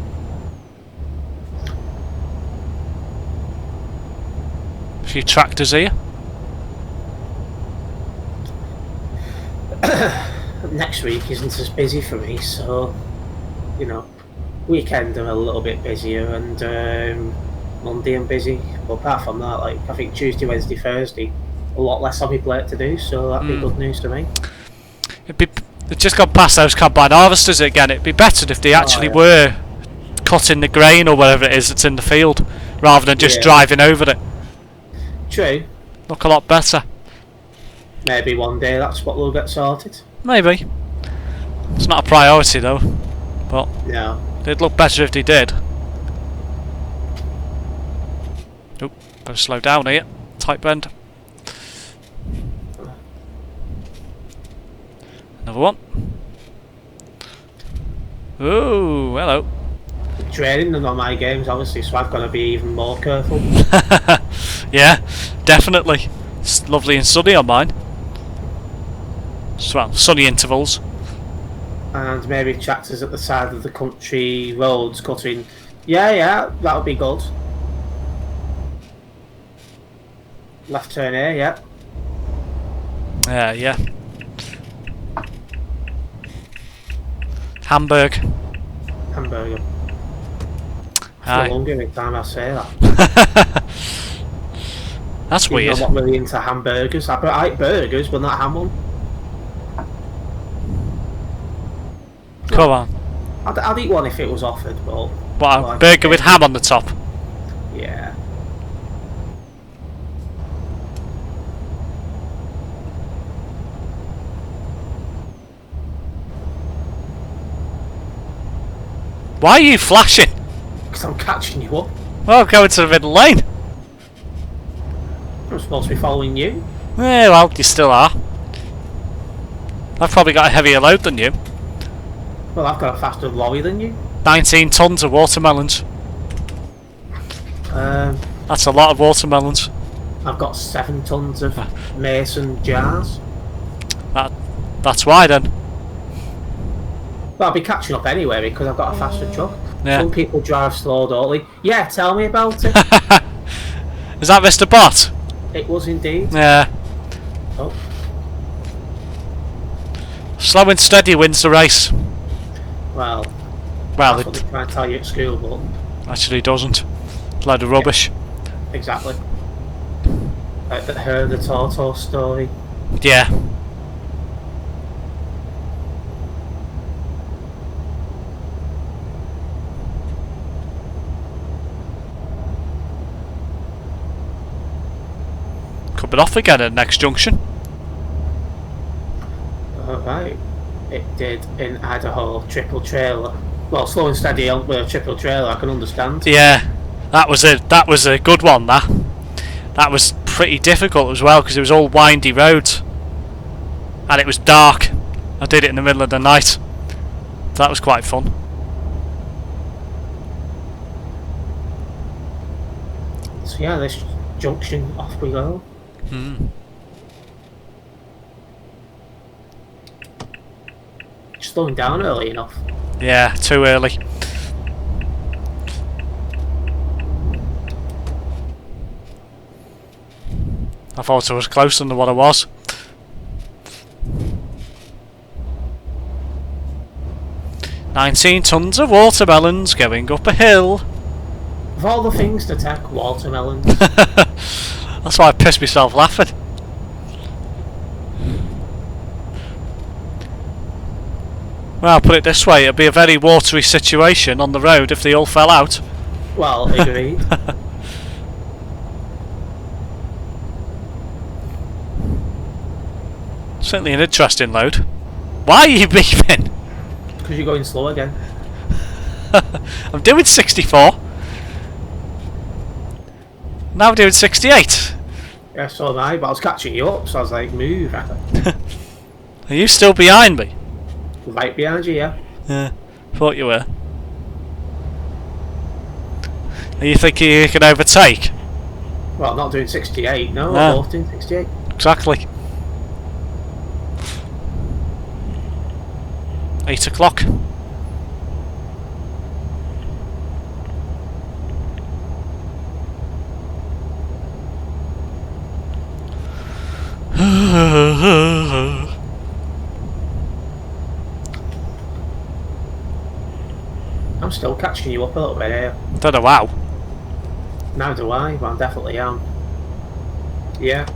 A few tractors here. Next week isn't as busy for me, so, you know, weekend I'm a little bit busier, and Monday I'm busy, but apart from that, like, I think Tuesday, Wednesday, Thursday, a lot less on my plate to do, so that'd be good news to me. It's just gone past those combine harvesters again. It'd be better if they actually were cutting the grain or whatever it is that's in the field, rather than just driving over it. True. Look a lot better. Maybe one day that's what will get sorted. Maybe. It's not a priority though, but No. it'd look better if they did. Oop, better slow down here. Tight bend. Another one. Ooh, hello. Training them on my games, obviously, so I've got to be even more careful. Yeah, definitely. It's lovely and sunny on mine. Well, sunny intervals. And maybe tractors at the side of the country roads cutting. Yeah, that would be good. Left turn here, yeah. Yeah. Hamburg. Hamburger. Aye. I feel hungry every time I say that. That's weird. I'm not really into hamburgers. I eat burgers, but not ham one. Come on. I'd eat one if it was offered, but... What, a burger with ham on the top? Yeah. Why are you flashing? Because I'm catching you up. Well, go into the middle lane. I'm supposed to be following you. Yeah, well, you still are. I've probably got a heavier load than you. Well, I've got a faster lorry than you. 19 tons of watermelons. That's a lot of watermelons. I've got 7 tons of mason jars. That's why then. Well, I'll be catching up anyway because I've got a faster truck. Yeah. Some people drive slow, don't they? Yeah, tell me about it. Is that Mr. Bot? It was indeed. Yeah. Oh. Slow and steady wins the race. Well, Well, that's what they try and tell you at school, but... actually doesn't. It's a load of rubbish. Exactly. Like the tortoise story. Yeah. Coming off again at the next junction. Alright. It did in Idaho, triple trailer. Well, slow and steady with a triple trailer, I can understand. Yeah, that was a good one. That was pretty difficult as well because it was all windy roads and it was dark. I did it in the middle of the night. So that was quite fun. So yeah, this junction, off we go. Slowing down early enough. Yeah, too early. I thought I was closer than what I was. "19 tons of watermelons going up a hill." Of all the things to take, watermelons. That's why I pissed myself laughing. Well, put it this way, it'd be a very watery situation on the road if they all fell out. Well, agreed. Certainly an interesting load. Why are you beeping? Because you're going slow again. I'm doing 64. Now I'm doing 68. Yeah, so am I, but I was catching you up, so I was like, move. Are you still behind me? Right behind you, yeah. Yeah, thought you were. Are you thinking you can overtake? Well, I'm not doing 68, no, No. we're both doing 68. Exactly. 8 o'clock. I'm still catching you up a little bit here. Don't know how. Now do I, but I definitely am. Yeah.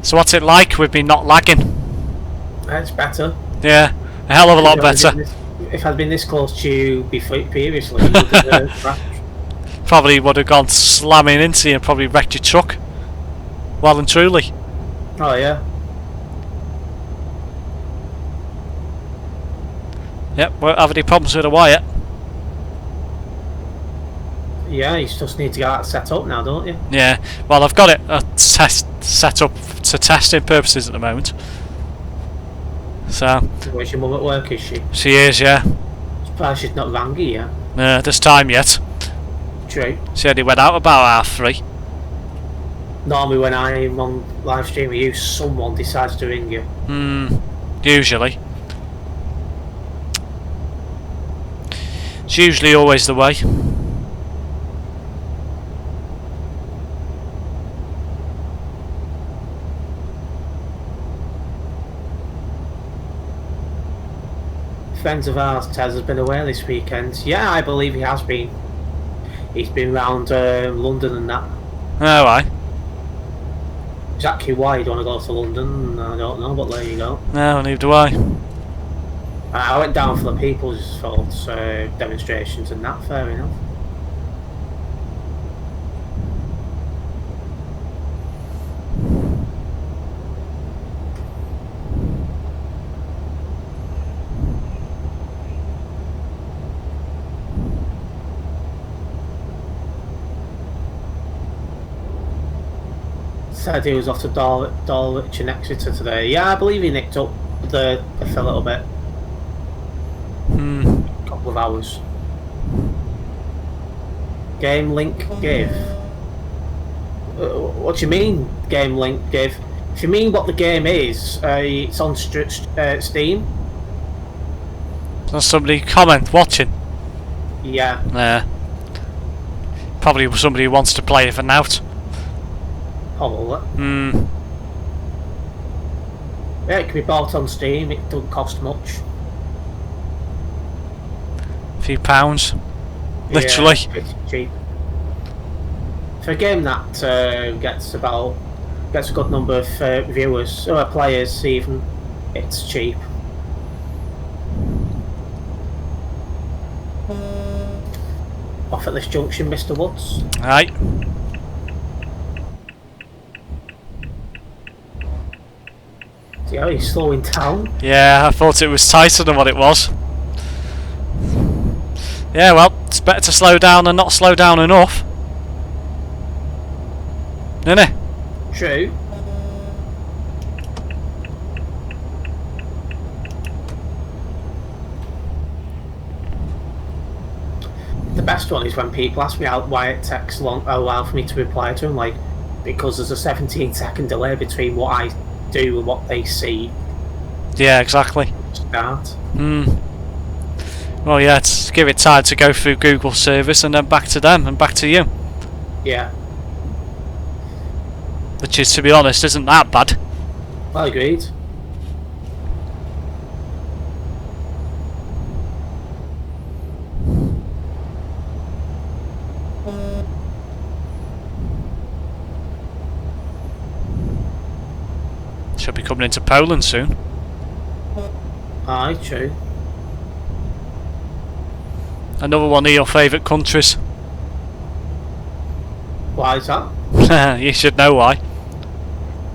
So what's it like with me not lagging? It's better. Yeah, a hell of a lot better. If I'd been this close to you previously, you would have crashed. Probably would have gone slamming into you and probably wrecked your truck. Well and truly. Oh yeah. Yep, won't have any problems with the wire. Yeah, you just need to get that set up now, don't you? Yeah, well I've got it set up to testing purposes at the moment. So. Where's your mum at work, is she? She is, yeah. Surprised she's not rang you yet. This time yet. True. She only went out about 3:30. Normally when I'm on live stream with you, someone decides to ring you. Usually. It's usually always the way. Friends of ours, Tez has been away this weekend. Yeah, I believe he has been. He's been round London and that. Oh, aye. Exactly why you'd want to go to London, I don't know, but there you go. No, neither do I. I went down for the People's Thoughts demonstrations and that, fair enough. Said he was off to Dulwich and Exeter today. Yeah, I believe he nicked up the for a little bit. Couple of hours. Game link give. What do you mean, game link give? If you mean what the game is, it's on Steam. There's somebody watching. Yeah. Yeah. Probably somebody who wants to play it for now. Probably. Yeah, it can be bought on Steam. It doesn't cost much. A few pounds. Literally. Yeah, it's cheap. For a game that gets a good number of viewers or players, even, it's cheap. Off at this junction, Mr. Woods. Right. Yeah, he's slowing down. Yeah, I thought it was tighter than what it was. Yeah, well, it's better to slow down than not slow down enough. Isn't it? True. The best one is when people ask me why it takes a while for me to reply to them, like, because there's a 17-second delay between what I do and what they see. Yeah, exactly. Start. Well, yeah, to give it time to go through Google service and then back to them and back to you. Yeah. Which is, to be honest, isn't that bad. Well, agreed. coming into Poland soon. Aye, true. Another one of your favourite countries. Why is that? You should know why.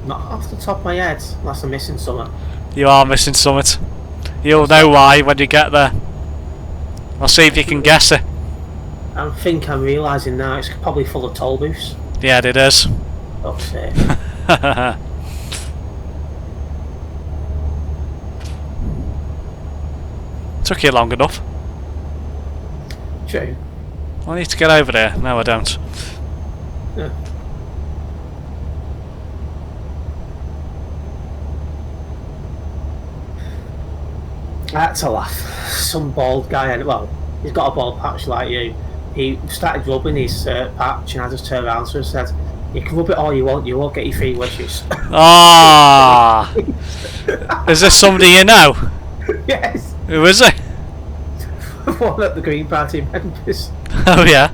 Not off the top of my head, unless I'm missing something. You are missing something. You'll know why when you get there. I'll see if you can guess it. I think I'm realising now it's probably full of toll booths. Yeah, it is. Fuck's sake. Took you long enough. True. I need to get over there. No, I don't. Yeah. That's a laugh. Some bald guy, and well, he's got a bald patch like you. He started rubbing his patch, and I just turned around to him and said, "You can rub it all you want. You won't get your free wishes." Ah! Is this somebody you know? Yes. Who is it? One of the Green Party members. Oh yeah.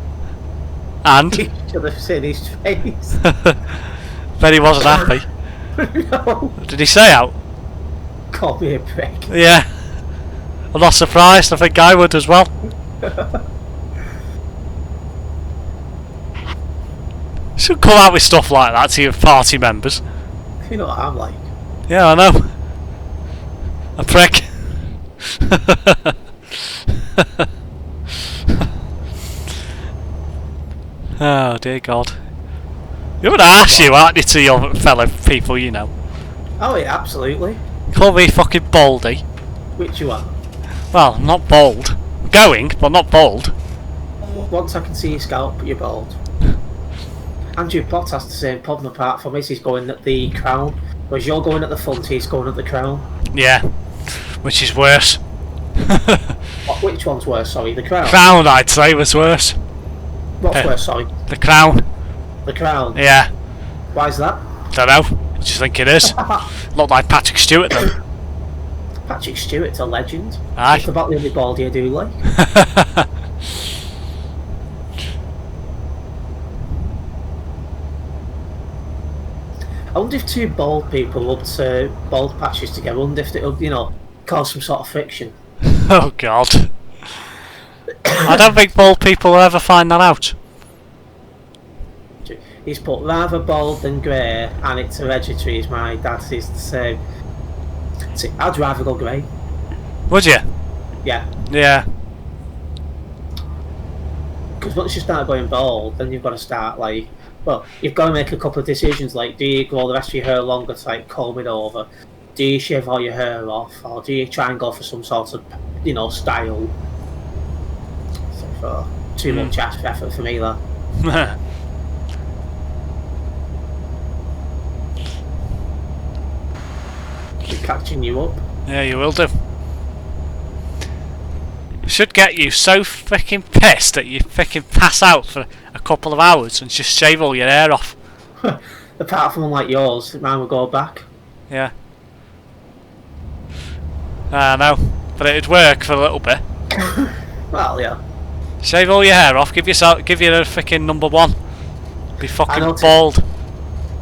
And? He should have seen his face. Bet he wasn't happy. No. Did he say out? Call me a prick. Yeah. I'm not surprised. I think I would as well. Should come out with stuff like that to your party members. You know what I'm like. Yeah, I know. A prick. Oh dear God. You're an arse, you aren't you, to your fellow people, you know. Oh yeah, absolutely. Call me fucking baldy. Which you are. Well, I'm not bald. I'm going, but not bald. Once I can see your scalp, you're bald. Andrew Potts has the same problem apart from his, he's going at the crown. Whereas you're going at the front, he's going at the crown. Yeah. Which is worse. Which one's worse, sorry? The crown? Crown, I'd say, was worse. What's worse, sorry? The crown. The crown? Yeah. Why is that? Don't know. What do you think it is? Look like Patrick Stewart then. Patrick Stewart's a legend. Aye. It's about the only baldy I do like. I wonder if two bald people rubbed bald patches together. I wonder if it would, you know, cause some sort of friction. Oh God. I don't think bald people will ever find that out. He's put rather bald than grey, and it's hereditary, as my dad used to say. See, I'd rather go grey. Would you? Yeah. Yeah. Because once you start going bald, then you've got to start, like, well, you've got to make a couple of decisions, like, do you grow the rest of your hair longer to, like, comb it over? Do you shave all your hair off? Or do you try and go for some sort of, you know, style? So, too much effort for me, that. Keep catching you up. Yeah, you will do. Should get you so freaking pissed that you freaking pass out for a couple of hours and just shave all your hair off. Apart from one like yours, mine will go back. Yeah. I know, but it'd work for a little bit. Well, yeah. Shave all your hair off. Give you a freaking number one. Be fucking bald.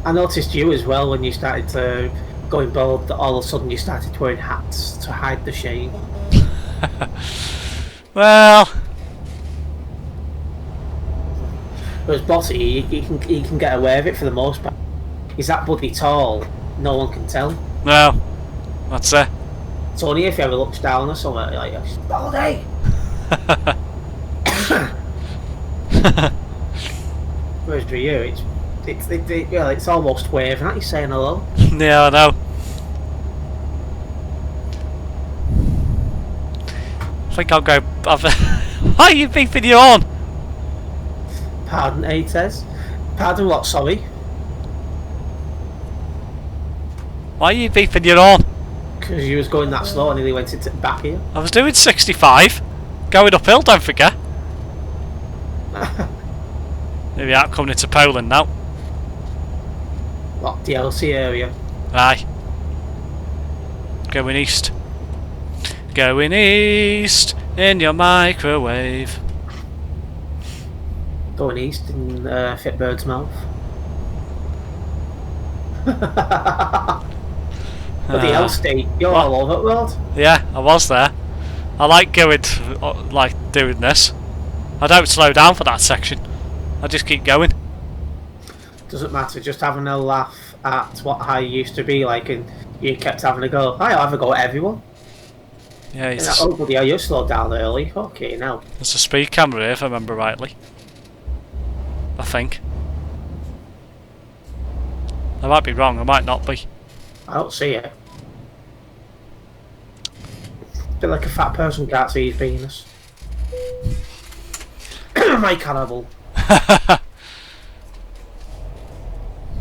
I noticed you as well when you started to going bald. That all of a sudden you started wearing hats to hide the shame. Well, whereas Bossy, he can get away with it for the most part. He's that bloody tall, no one can tell. no, that's it. It's only if he ever looks down or something, you're like, Baldy! Whereas for you, it's almost waving at you saying hello. Yeah, I know. I think I'll go. Why are you beeping your horn? Pardon, he says. Pardon what, sorry? Why are you beeping your horn? Because you was going that slow and he went into back here. I was doing 65. Going uphill, don't forget. Maybe I'm coming into Poland now. What, DLC area? Aye. Going east. Going east in your microwave. Going east in Fitbird's mouth. Bloody hell, Steve. You're what? all over the world. Yeah, I was there. I like going, like doing this. I don't slow down for that section. I just keep going. Doesn't matter, just having a laugh at what I used to be like, and you kept having a go. I'll have a go at everyone. Yeah, And oh, bloody hell, you slowed down early. Okay, now. there's a speed camera here, if I remember rightly. I think. I might be wrong, I might not be. I don't see it. Bit like a fat person can't see his penis. My cannibal.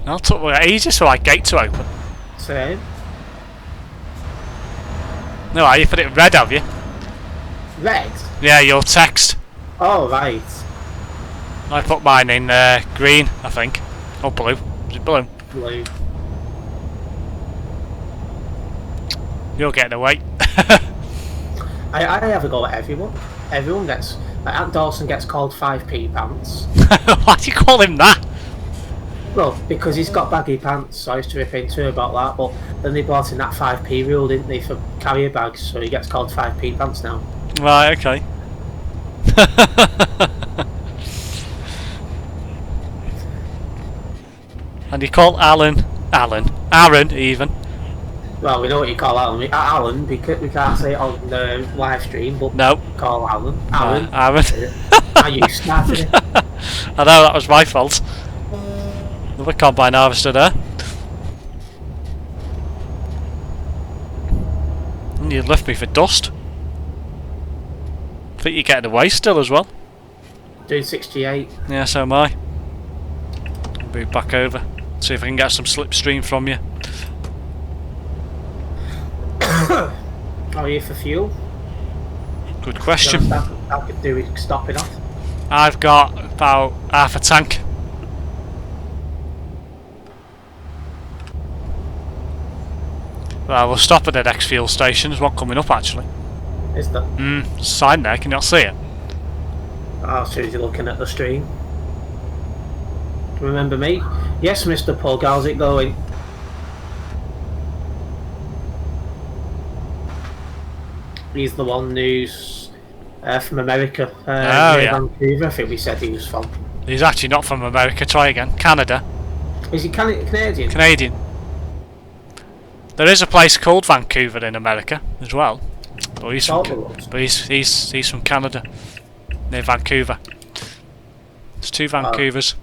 It took me ages for my gate to open. Same. No, you put it in red, have you? Red? Yeah, your text. Oh, right. I put mine in green, I think. Or blue. Is it blue? Blue. You're getting away. I have a go at everyone. Everyone gets... Like, Aunt Dawson gets called 5p pants. Why do you call him that? Well, because he's got baggy pants, so I used to rip into him about that, but then they brought in that 5p rule, didn't they, for carrier bags, so he gets called 5p pants now. Right, okay. And you call Aaron even. Well, we know what you call Alan. Alan, we can't say it on the live stream, but No. call Alan. Alan. Aaron. You started it. I know, that was my fault. Another combine harvester there. And you left me for dust. I think you're getting away still as well. Doing 68. Yeah, so am I. I'll move back over. See if I can get some slipstream from you. How are you for fuel? Good question. That could do with stopping off. I've got about half a tank. Well, we'll stop at the next fuel station. There's one coming up actually. Is there? Sign there, can you not see it? Oh, as soon as you're looking at the stream. Remember me? Yes, Mr. Pug, how's it going? He's the one who's from America, near Vancouver, I think we said he was from. He's actually not from America, try again. Canada. Is he Canadian? Canadian. There is a place called Vancouver in America as well. But he's from Canada. Near Vancouver. There's two Vancouvers.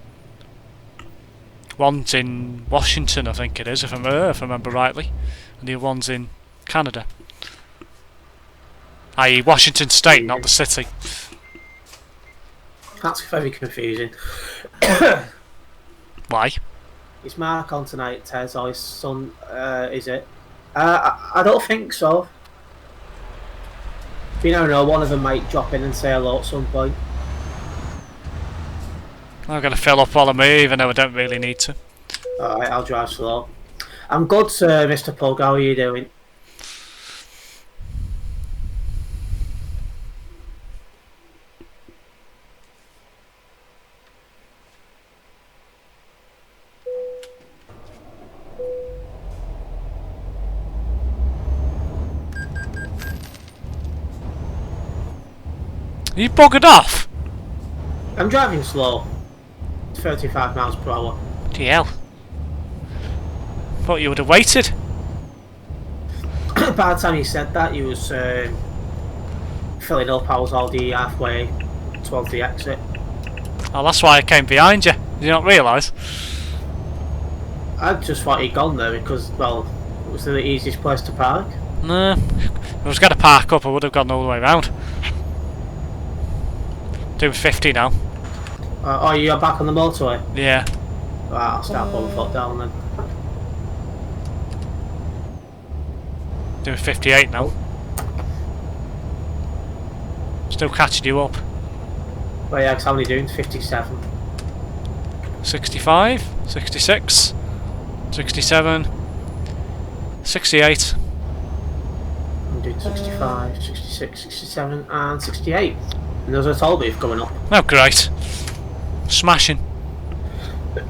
One's in Washington, I think it is, if I remember rightly. And the other one's in Canada. I.e. Washington State, not the city. That's very confusing. Why? Is Mark on tonight, Tez, or his son, is it? I don't think so. You never know, one of them might drop in and say hello at some point. I'm going to fill up while I'm here, even though I don't really need to. Alright, I'll drive slow. I'm good, sir, Mr. Pug, how are you doing? Are you buggered off? I'm driving slow. 35 miles per hour. Bloody hell. Thought you would have waited. By the time he said that, he was filling up. I was already halfway towards the exit. Oh, that's why I came behind you. Did you not realise? I just thought he'd gone there because, well, it was the easiest place to park. No. If I was going to park up, I would have gone all the way around. Doing 50 now. Oh, you're back on the motorway? Yeah. Right, I'll start putting foot down then. Doing 58 now. Still catching you up. Well, yeah, 'cause how many doing? 57. 65, 66, 67, 68. I'm doing 65, 66, 67 and 68. And there's a toll booth coming up. Oh, great. Smashing.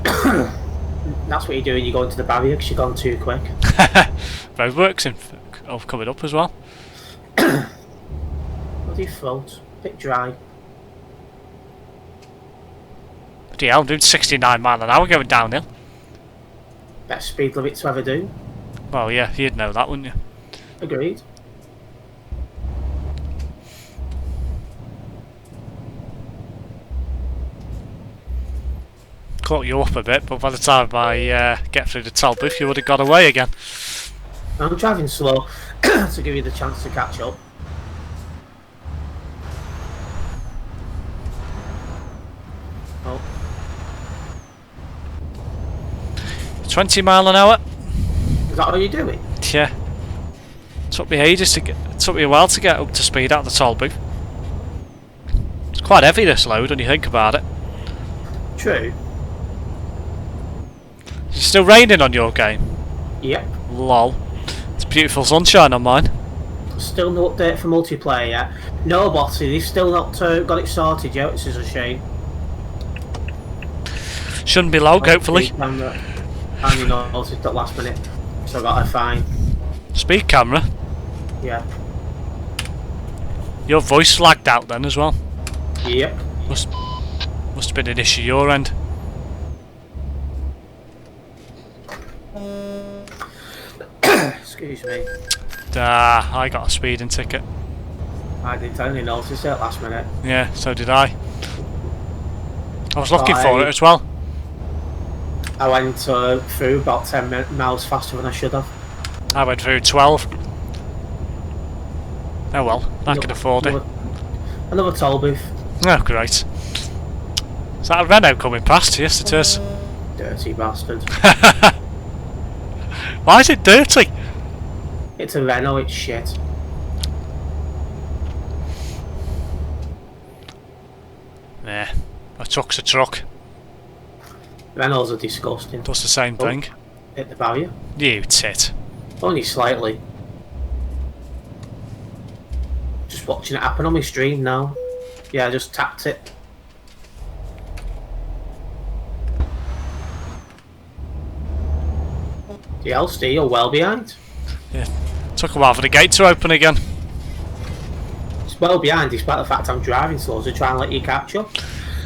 That's what you're doing, you go into the barrier because you've gone too quick. Roadworks coming up as well. Bloody throat. Bit dry. Bloody hell, I'm doing 69 mile an hour going downhill. Best speed limit to ever do. Well, yeah, you'd know that, wouldn't you? Agreed. Caught you up a bit, but by the time I get through the toll booth, you would have got away again. I'm driving slow to give you the chance to catch up. Oh. 20 mile an hour. Is that all you're doing? Yeah. Took me a while to get up to speed out of the toll booth. It's quite heavy, this load, when you think about it. True. Is it still raining on your game? Yep. Lol. It's beautiful sunshine on mine. Still no update for multiplayer yet. No, Botty, they've still not got it sorted yet, which is a shame. Shouldn't be long, hopefully. And you noticed at last minute, so I got a fine. Speed camera? Yeah. Your voice lagged out then as well. Yep. Must have been an issue your end. Excuse me. I got a speeding ticket. I didn't only notice it at last minute. Yeah, so did I. I was looking for it as well. I went through about 10 miles faster than I should have. I went through 12. Oh well, I can afford it. Another toll booth. Oh, great. Is that a Renault coming past? Yes, it is. Dirty bastard. Why is it dirty? It's a Renault, it's shit. Yeah, a truck's a truck. Renaults are disgusting. Does the same thing. Hit the barrier. You tit. Only slightly. Just watching it happen on my stream now. Yeah, I just tapped it. The LSD, you're well behind. Yeah. Took a while for the gate to open again. It's well behind despite the fact I'm driving slow to try and let you catch up.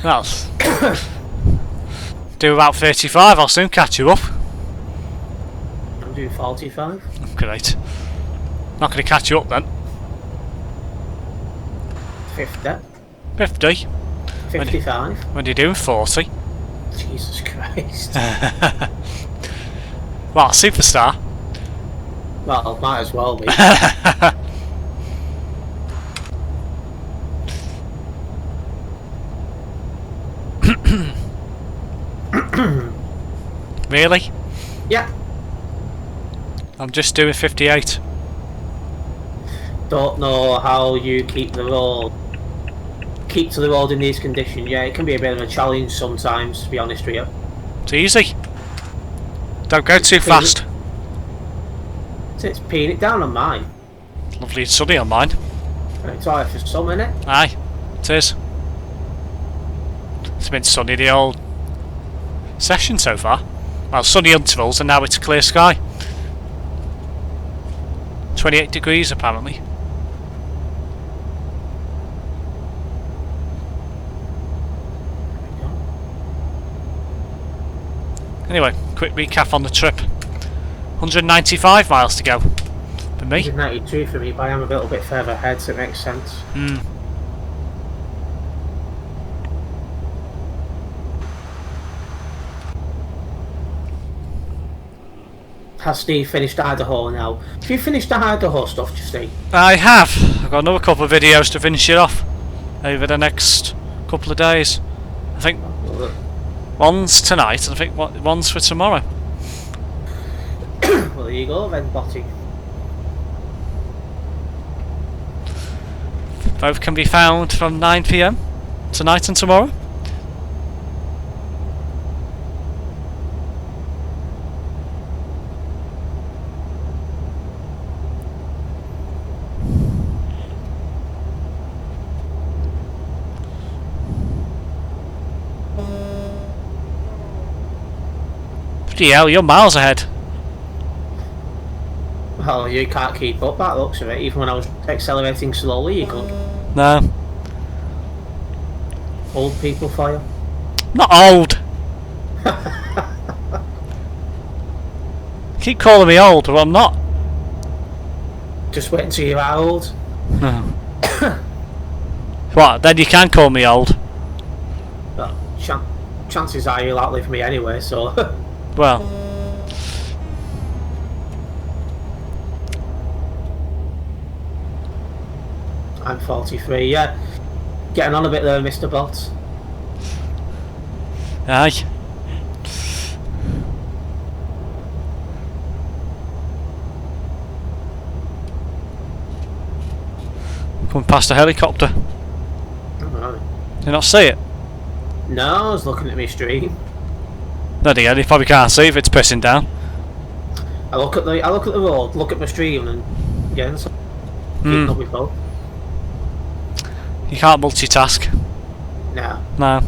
Well, do about 35, I'll soon catch you up. I'm doing 45. Great. Not going to catch you up then. 50. 50. 55. When are you doing 40? Jesus Christ. Well, superstar. Well, might as well be. Really? Yeah. I'm just doing 58. Don't know how you keep to the road in these conditions. Yeah, it can be a bit of a challenge sometimes, to be honest with you. It's easy. Don't go too fast. It's peeing it down on mine. Lovely and sunny on mine. It's alright for some, innit? Aye, it is. It's been sunny the whole session so far. Well, sunny intervals and now it's clear sky. 28 degrees apparently. Anyway, quick recap on the trip. 195 miles to go for me. 192 for me, but I am a little bit further ahead, so it makes sense. Has Steve finished Idaho now? Have you finished the Idaho stuff, Steve? I have. I've got another couple of videos to finish it off over the next couple of days. I think one's tonight and I think one's for tomorrow. Well, there you go then, Botty. Both can be found from 9 PM tonight and tomorrow. Bloody hell, you're miles ahead. Oh, you can't keep up that looks of it. Even when I was accelerating slowly, you could. No. Old people for you. Not old. Keep calling me old, but I'm not. Just wait until you're old. No. What? Then you can call me old. Well, chances are you'll outlive me anyway, so. Well. I'm 43, yeah. Getting on a bit there, Mr. Bot. Aye. Coming past a helicopter. Alright. Did you not see it? No, I was looking at my stream. No, you probably can't see if it's pissing down. I look at the road, look at my stream, and again, so keep up with both. You can't multitask. No. No.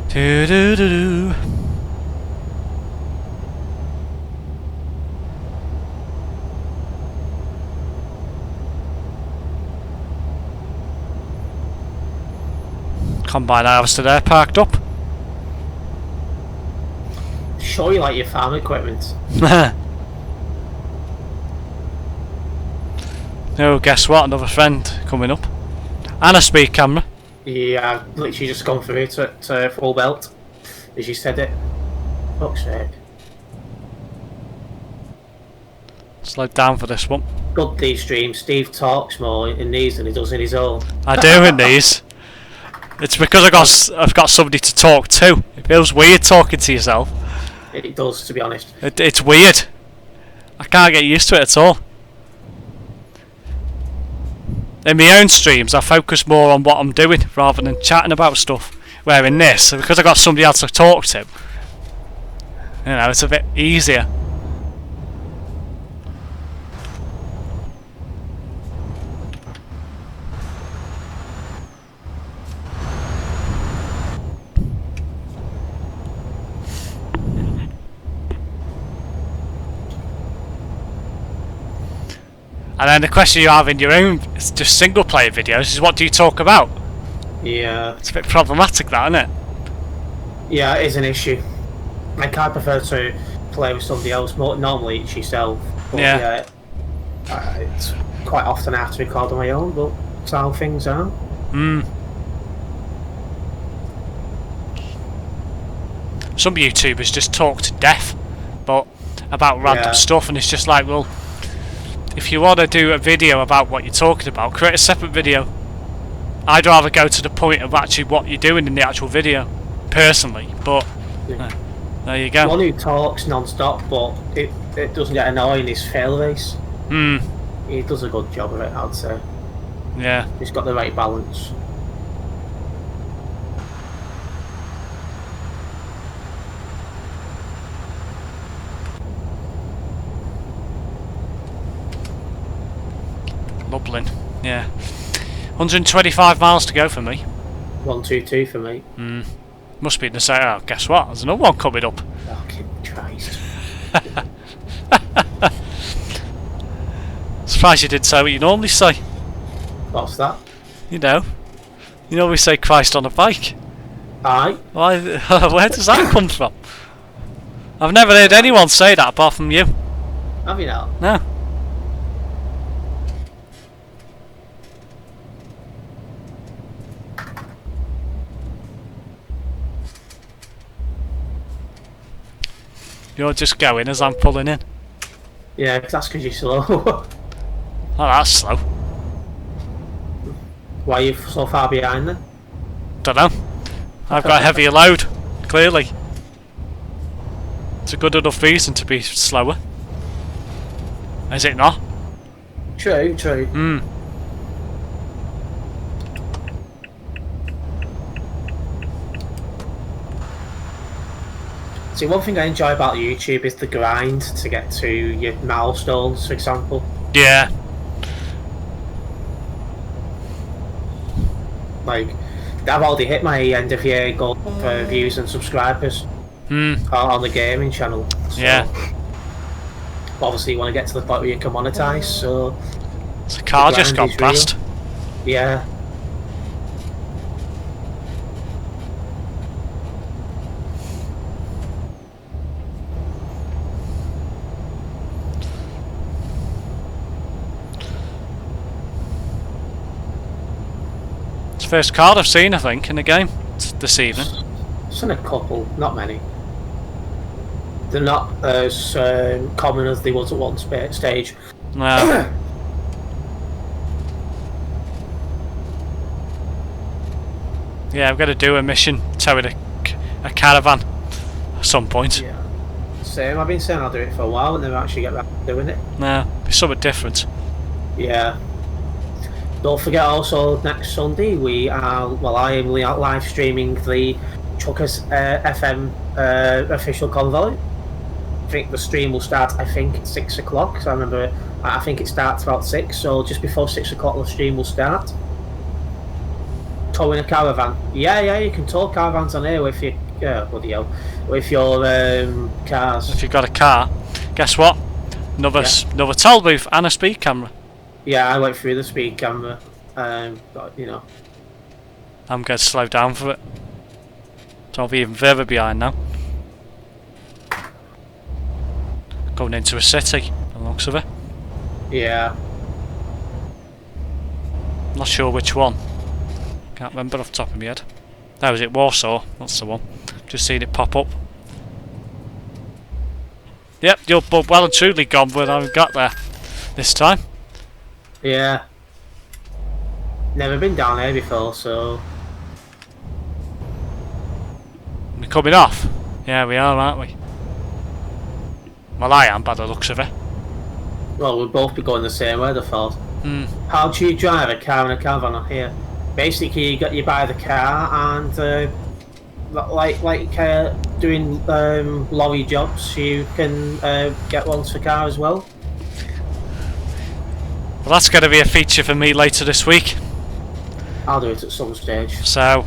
Do do do do. Combine harvester there, parked up. Show you like your farm equipment. Oh, guess what? Another friend coming up. And a speed camera. Yeah, I've literally just gone through it at full belt, as you said it. Fuck's sake. Slow down for this one. Good these streams. Steve talks more in these than he does in his own. I do in these. It's because I've got somebody to talk to. It feels weird talking to yourself. It does, to be honest. It's weird. I can't get used to it at all. In my own streams, I focus more on what I'm doing rather than chatting about stuff. Where in this, because I've got somebody else to talk to, it's a bit easier. And then the question you have in your own, it's just single player videos, is what do you talk about? Yeah. It's a bit problematic, that, isn't it? Yeah, it is an issue. Like, I prefer to play with somebody else. Normally it's yourself. But yeah. It's quite often I have to record on my own, but that's how things are. Some YouTubers just talk to death, but about random stuff, and it's just like, well, if you want to do a video about what you're talking about, create a separate video. I'd rather go to the point of actually what you're doing in the actual video, personally, but there you go. One who talks non-stop, but it doesn't get annoying is Failrace. He does a good job of it, I'd say. Yeah. He's got the right balance. Lublin, yeah. 125 miles to go for me. 122 for me. Must be in the same. Oh, guess what? There's another one coming up. Fucking Christ. Surprised you didn't say what you normally say. What's that? You normally say Christ on a bike. Aye. Why? Where does that come from? I've never heard anyone say that apart from you. Have you not? No. You're just going as I'm pulling in. Yeah, that's because you're slow. Oh, that's slow. Why are you so far behind then? Don't know. I've got a heavier load, clearly. It's a good enough reason to be slower. Is it not? True, true. See, one thing I enjoy about YouTube is the grind to get to your milestones, for example. Yeah. Like, I've already hit my end of year goal for views and subscribers on the gaming channel. So, Yeah. obviously, you want to get to the point where you can monetize, so... It's a car just gone real. past. Yeah. It's the first card I've seen, I think, in the game this evening. Seen a couple, not many. They're not as common as they was at one stage. No. Yeah, I'm going to do a mission towing a caravan at some point. Yeah. Same, I've been saying I'll do it for a while and never actually get back to doing it. No, be something different. Yeah. Don't forget also, next Sunday we are, well, I am live streaming the Chuckers FM official convoy. I think the stream will start, I think, at 6 o'clock. So I remember, I think it starts about 6, so just before 6 o'clock the stream will start. Towing a caravan. Yeah, you can tow caravans on here with your, with your cars. If you've got a car, guess what? Another toll booth and a speed camera. Yeah, I went through the speed camera, but you know. I'm going to slow down for it. So I'll be even further behind now. Going into a city, by the looks of it. Yeah. Not sure which one. Can't remember off the top of my head. That was it, Warsaw. That's the one. Just seen it pop up. Yep, you're well and truly gone when I got there this time. Yeah. Never been down here before, so... We're coming off. Yeah, we are, aren't we? Well, I am, by the looks of it. Well, we'll both be going the same way, I thought. How do you drive a car and a caravan on here? Basically, you buy the car and... doing lorry jobs, you can get one for car as well. Well, that's going to be a feature for me later this week. I'll do it at some stage. So,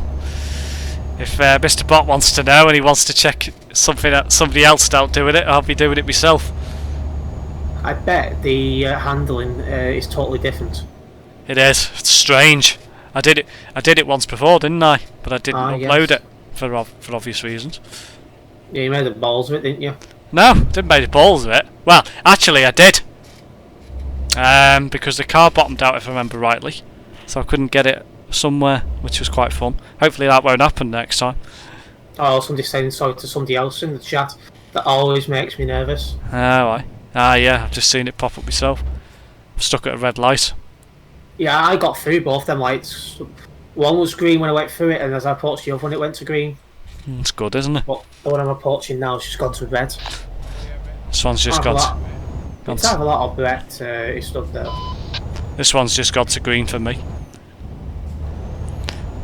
if Mr. Bot wants to know and he wants to check something that somebody else out doing it, I'll be doing it myself. I bet the handling is totally different. It is. It's strange. I did it once before, didn't I? But I didn't upload it for obvious reasons. Yeah, you made the balls of it, didn't you? No, didn't make the balls of it. Well, actually, I did. Because the car bottomed out, if I remember rightly, so I couldn't get it somewhere, which was quite fun. Hopefully that won't happen next time. Oh, somebody's saying sorry to somebody else in the chat. That always makes me nervous. Yeah, I've just seen it pop up myself. I'm stuck at a red light. Yeah, I got through both them lights. One was green when I went through it, and as I approached the other one, it went to green. It's good, isn't it? But the one I'm approaching now has just gone to red. This one's just got. It's have a lot of red stuff there. This one's just got to green for me.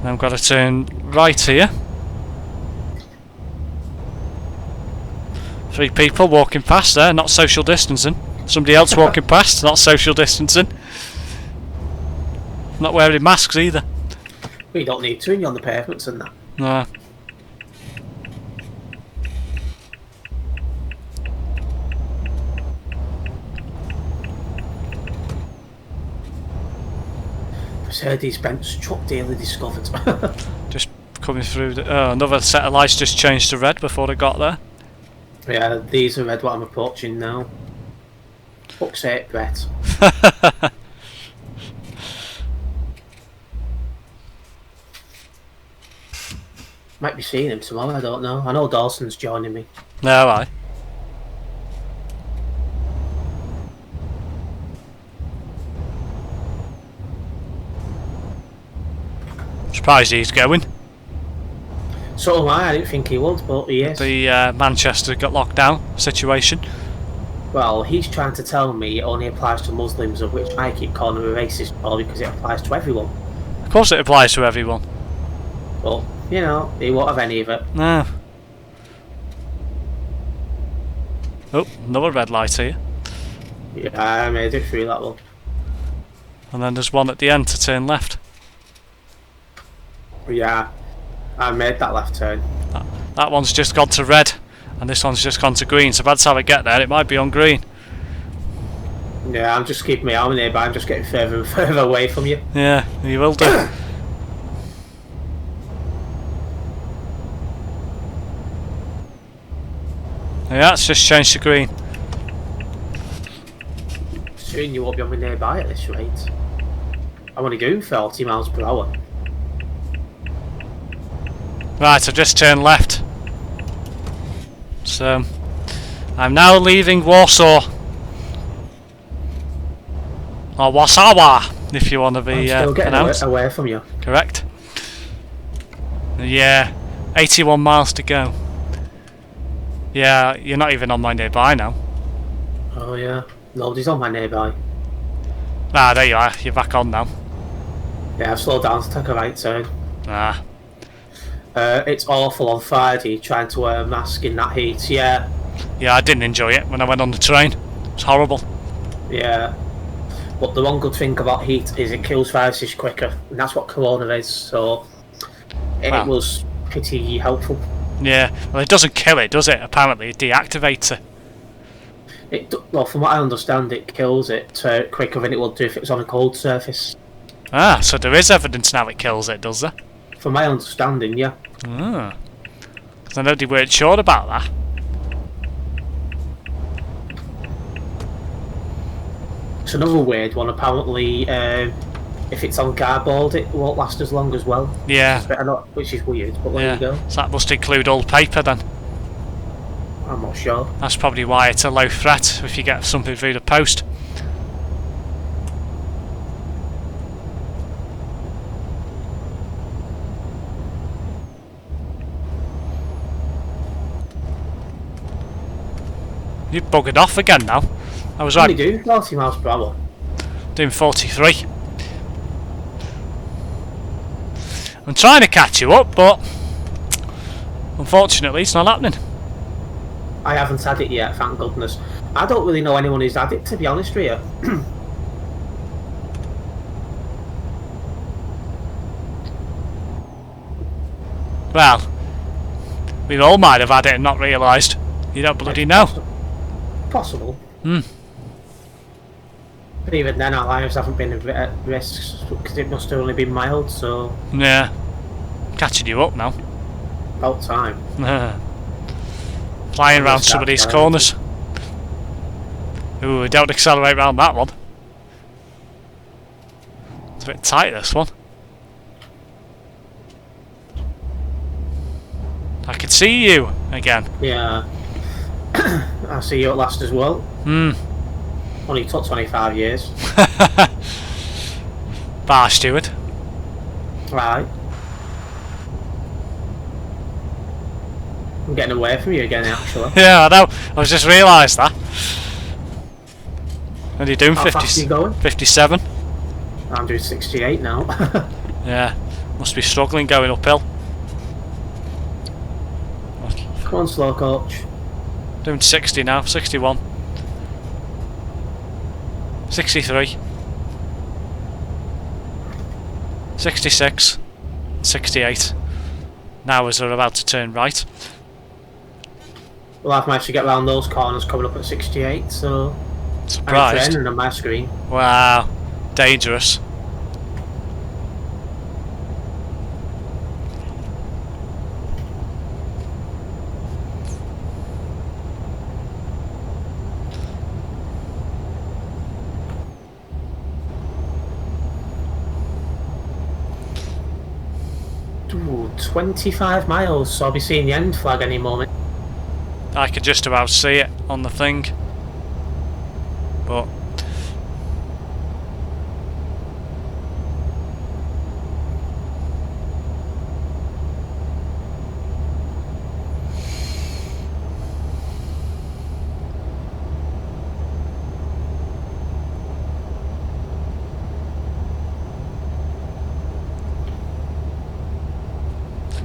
Now I've got to turn right here. 3 people walking past there, not social distancing. Somebody else walking past, not social distancing. Not wearing masks either. We don't need to, you're on the pavements and that. No. Mercedes-Benz truck dealer discovered. Just coming through. Another set of lights just changed to red before they got there. Yeah, these are red what I'm approaching now. Fuck's sake, Brett. Might be seeing him tomorrow, I don't know. I know Dawson's joining me. No, I. Surprised he's going. So am I didn't think he would, but he is. The Manchester got locked down situation. Well, he's trying to tell me it only applies to Muslims, of which I keep calling him a racist for because it applies to everyone. Of course it applies to everyone. But, you know, he won't have any of it. No. Oh, another red light here. Yeah, I made it through that one. And then there's one at the end to turn left. Yeah, I made that left turn. That one's just gone to red, and this one's just gone to green. So by the time I get there, it might be on green. Yeah, I'm just keeping my arm nearby. I'm just getting further and further away from you. Yeah, you will do. Yeah, it's just changed to green. Soon you won't be on me nearby at this rate. I'm only doing 40 miles per hour. Right, I've just turned left. So, I'm now leaving Warsaw. Or Warsaw, if you want to be I'm still getting pronounced. away from you. Correct. Yeah, 81 miles to go. Yeah, you're not even on my nearby now. Oh yeah, nobody's on my nearby. Ah, there you are. You're back on now. Yeah, I've slowed down to take a right turn. Ah. It's awful on Friday trying to wear a mask in that heat. Yeah. Yeah, I didn't enjoy it when I went on the train. It's horrible. Yeah. But the one good thing about heat is it kills viruses quicker, and that's what Corona is. So it Wow. was pretty helpful. Yeah, well, it doesn't kill it, does it? Apparently, it deactivates it. Well, from what I understand, it kills it quicker than it would do if it was on a cold surface. Ah, so there is evidence now it kills it, does there? From my understanding, yeah. Ah. 'Cause I know they weren't sure about that. It's another weird one. Apparently, if it's on cardboard, it won't last as long as well. Yeah. Which is weird, but there Yeah. you go. So that must include old paper then. I'm not sure. That's probably why it's a low threat if you get something through the post. You've buggered off again now. I was I only right, do 40 miles per hour. doing 43. I'm trying to catch you up, but unfortunately it's not happening. I haven't had it yet, thank goodness. I don't really know anyone who's had it, to be honest with you. Well, we all might have had it and not realised. You don't bloody know. Possible. Hmm. But even then, our lives haven't been at risk because it must have only been mild, so Yeah. Catching you up now. about time. Flying around Start some of these flying. corners. Ooh, don't accelerate around that one. It's a bit tight, this one. I can see you again. Yeah. I see you at last as well. Hmm. Only took 25 years. Bar steward. Right. I'm getting away from you again, actually. Yeah, I know. I was just realised that. What are you doing? How fast are you going? 57. I'm doing 68 now. Yeah. Must be struggling going uphill. Come on, slow coach. Doing 60 now. 61. 63. 66. 68. Now as we're about to turn right. Well, I've managed to get around those corners coming up at 68, so I'm Surprised. training on my screen. Wow. Dangerous. Ooh, 25 miles, so I'll be seeing the end flag any moment. I could just about see it on the thing. But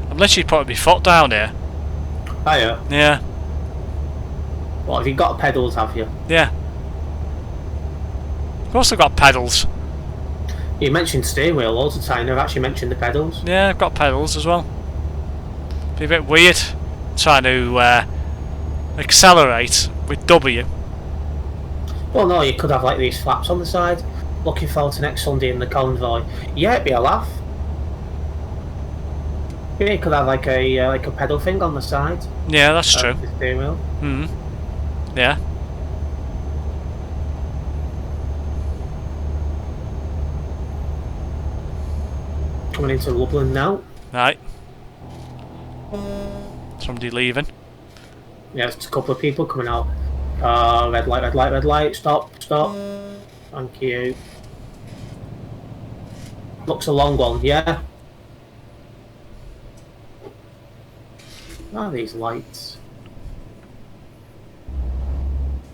I'm literally putting my foot down here. Hiya. Yeah. What have you got? Pedals, have you? Yeah. Of course I've got pedals. You mentioned steering wheel loads of time. I've actually mentioned the pedals. Yeah, I've got pedals as well. Be a bit weird trying to accelerate with W. Well, no, you could have like these flaps on the side. Looking forward to next Sunday in the convoy. Yeah, it'd be a laugh. Yeah, you could have like a pedal thing on the side. Yeah, that's true. The steering wheel. Yeah. Coming into Lublin now. Right. Somebody leaving. Yeah, it's a couple of people coming out. Red light, red light, red light. Stop, stop. Thank you. Looks a long one, yeah. What are these lights?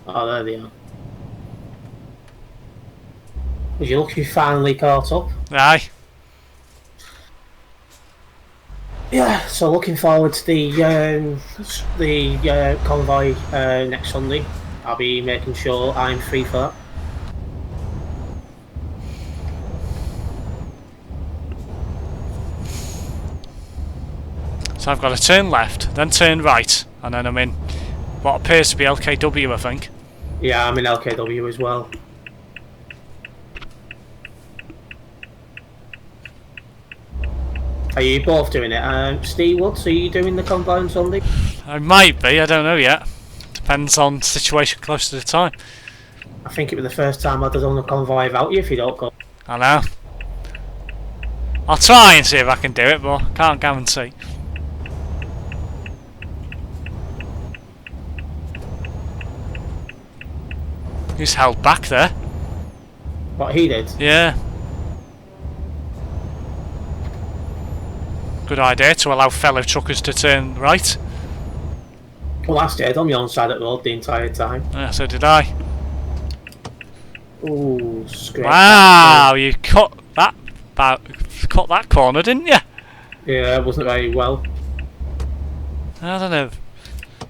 Oh, there they are. Would you look you finally caught up? Aye. Yeah, so looking forward to the convoy next Sunday. I'll be making sure I'm free for that. So I've got to turn left, then turn right, and then I'm in what appears to be LKW, I think. Yeah, I'm in LKW as well. Are you both doing it? Steve Woods, are you doing the convoy on Sunday? I might be, I don't know yet. Depends on the situation close to the time. I think it was the first time I'd done a convoy without you if you don't go. I know. I'll try and see if I can do it, but can't guarantee. He's held back there. What he did? Yeah. Good idea to allow fellow truckers to turn right. Well, I stayed on my own side of the road the entire time. Yeah, so did I. Ooh, scrape. Wow, you cut that corner, didn't you? Yeah, it wasn't very well. I don't know.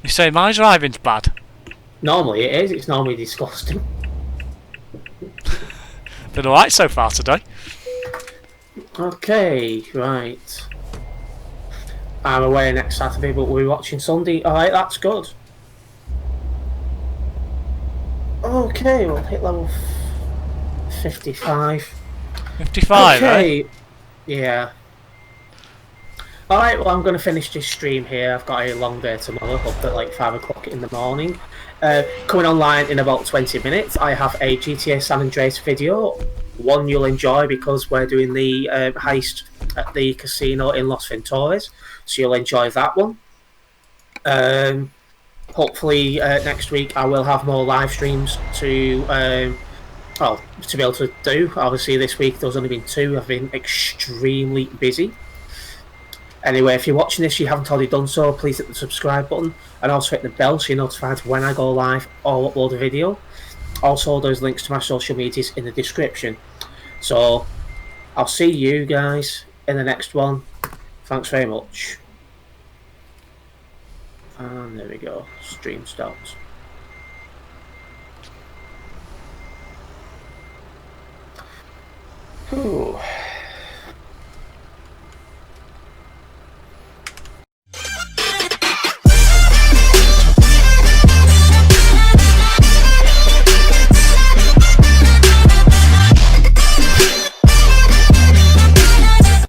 You say my driving's bad. Normally it is. It's normally disgusting. Been alright so far today. Okay, right. I'm away next Saturday, but we're watching Sunday. Alright, that's good. Okay, we'll hit level 55. 55, okay. eh? Yeah. Alright, well, I'm going to finish this stream here. I've got a long day tomorrow, up at like 5 o'clock in the morning. Coming online in about 20 minutes, I have a GTA San Andreas video. One you'll enjoy because we're doing the heist at the casino in Los Ventures, so you'll enjoy that one. Hopefully next week I will have more live streams to be able to do. Obviously this week there's only been 2. I've been extremely busy. Anyway, if you're watching this, you haven't already done so, please hit the subscribe button and also hit the bell so you're notified when I go live or upload a video. Also, there's links to my social medias in the description. So, I'll see you guys in the next one. Thanks very much. And there we go. Stream stops. Ooh.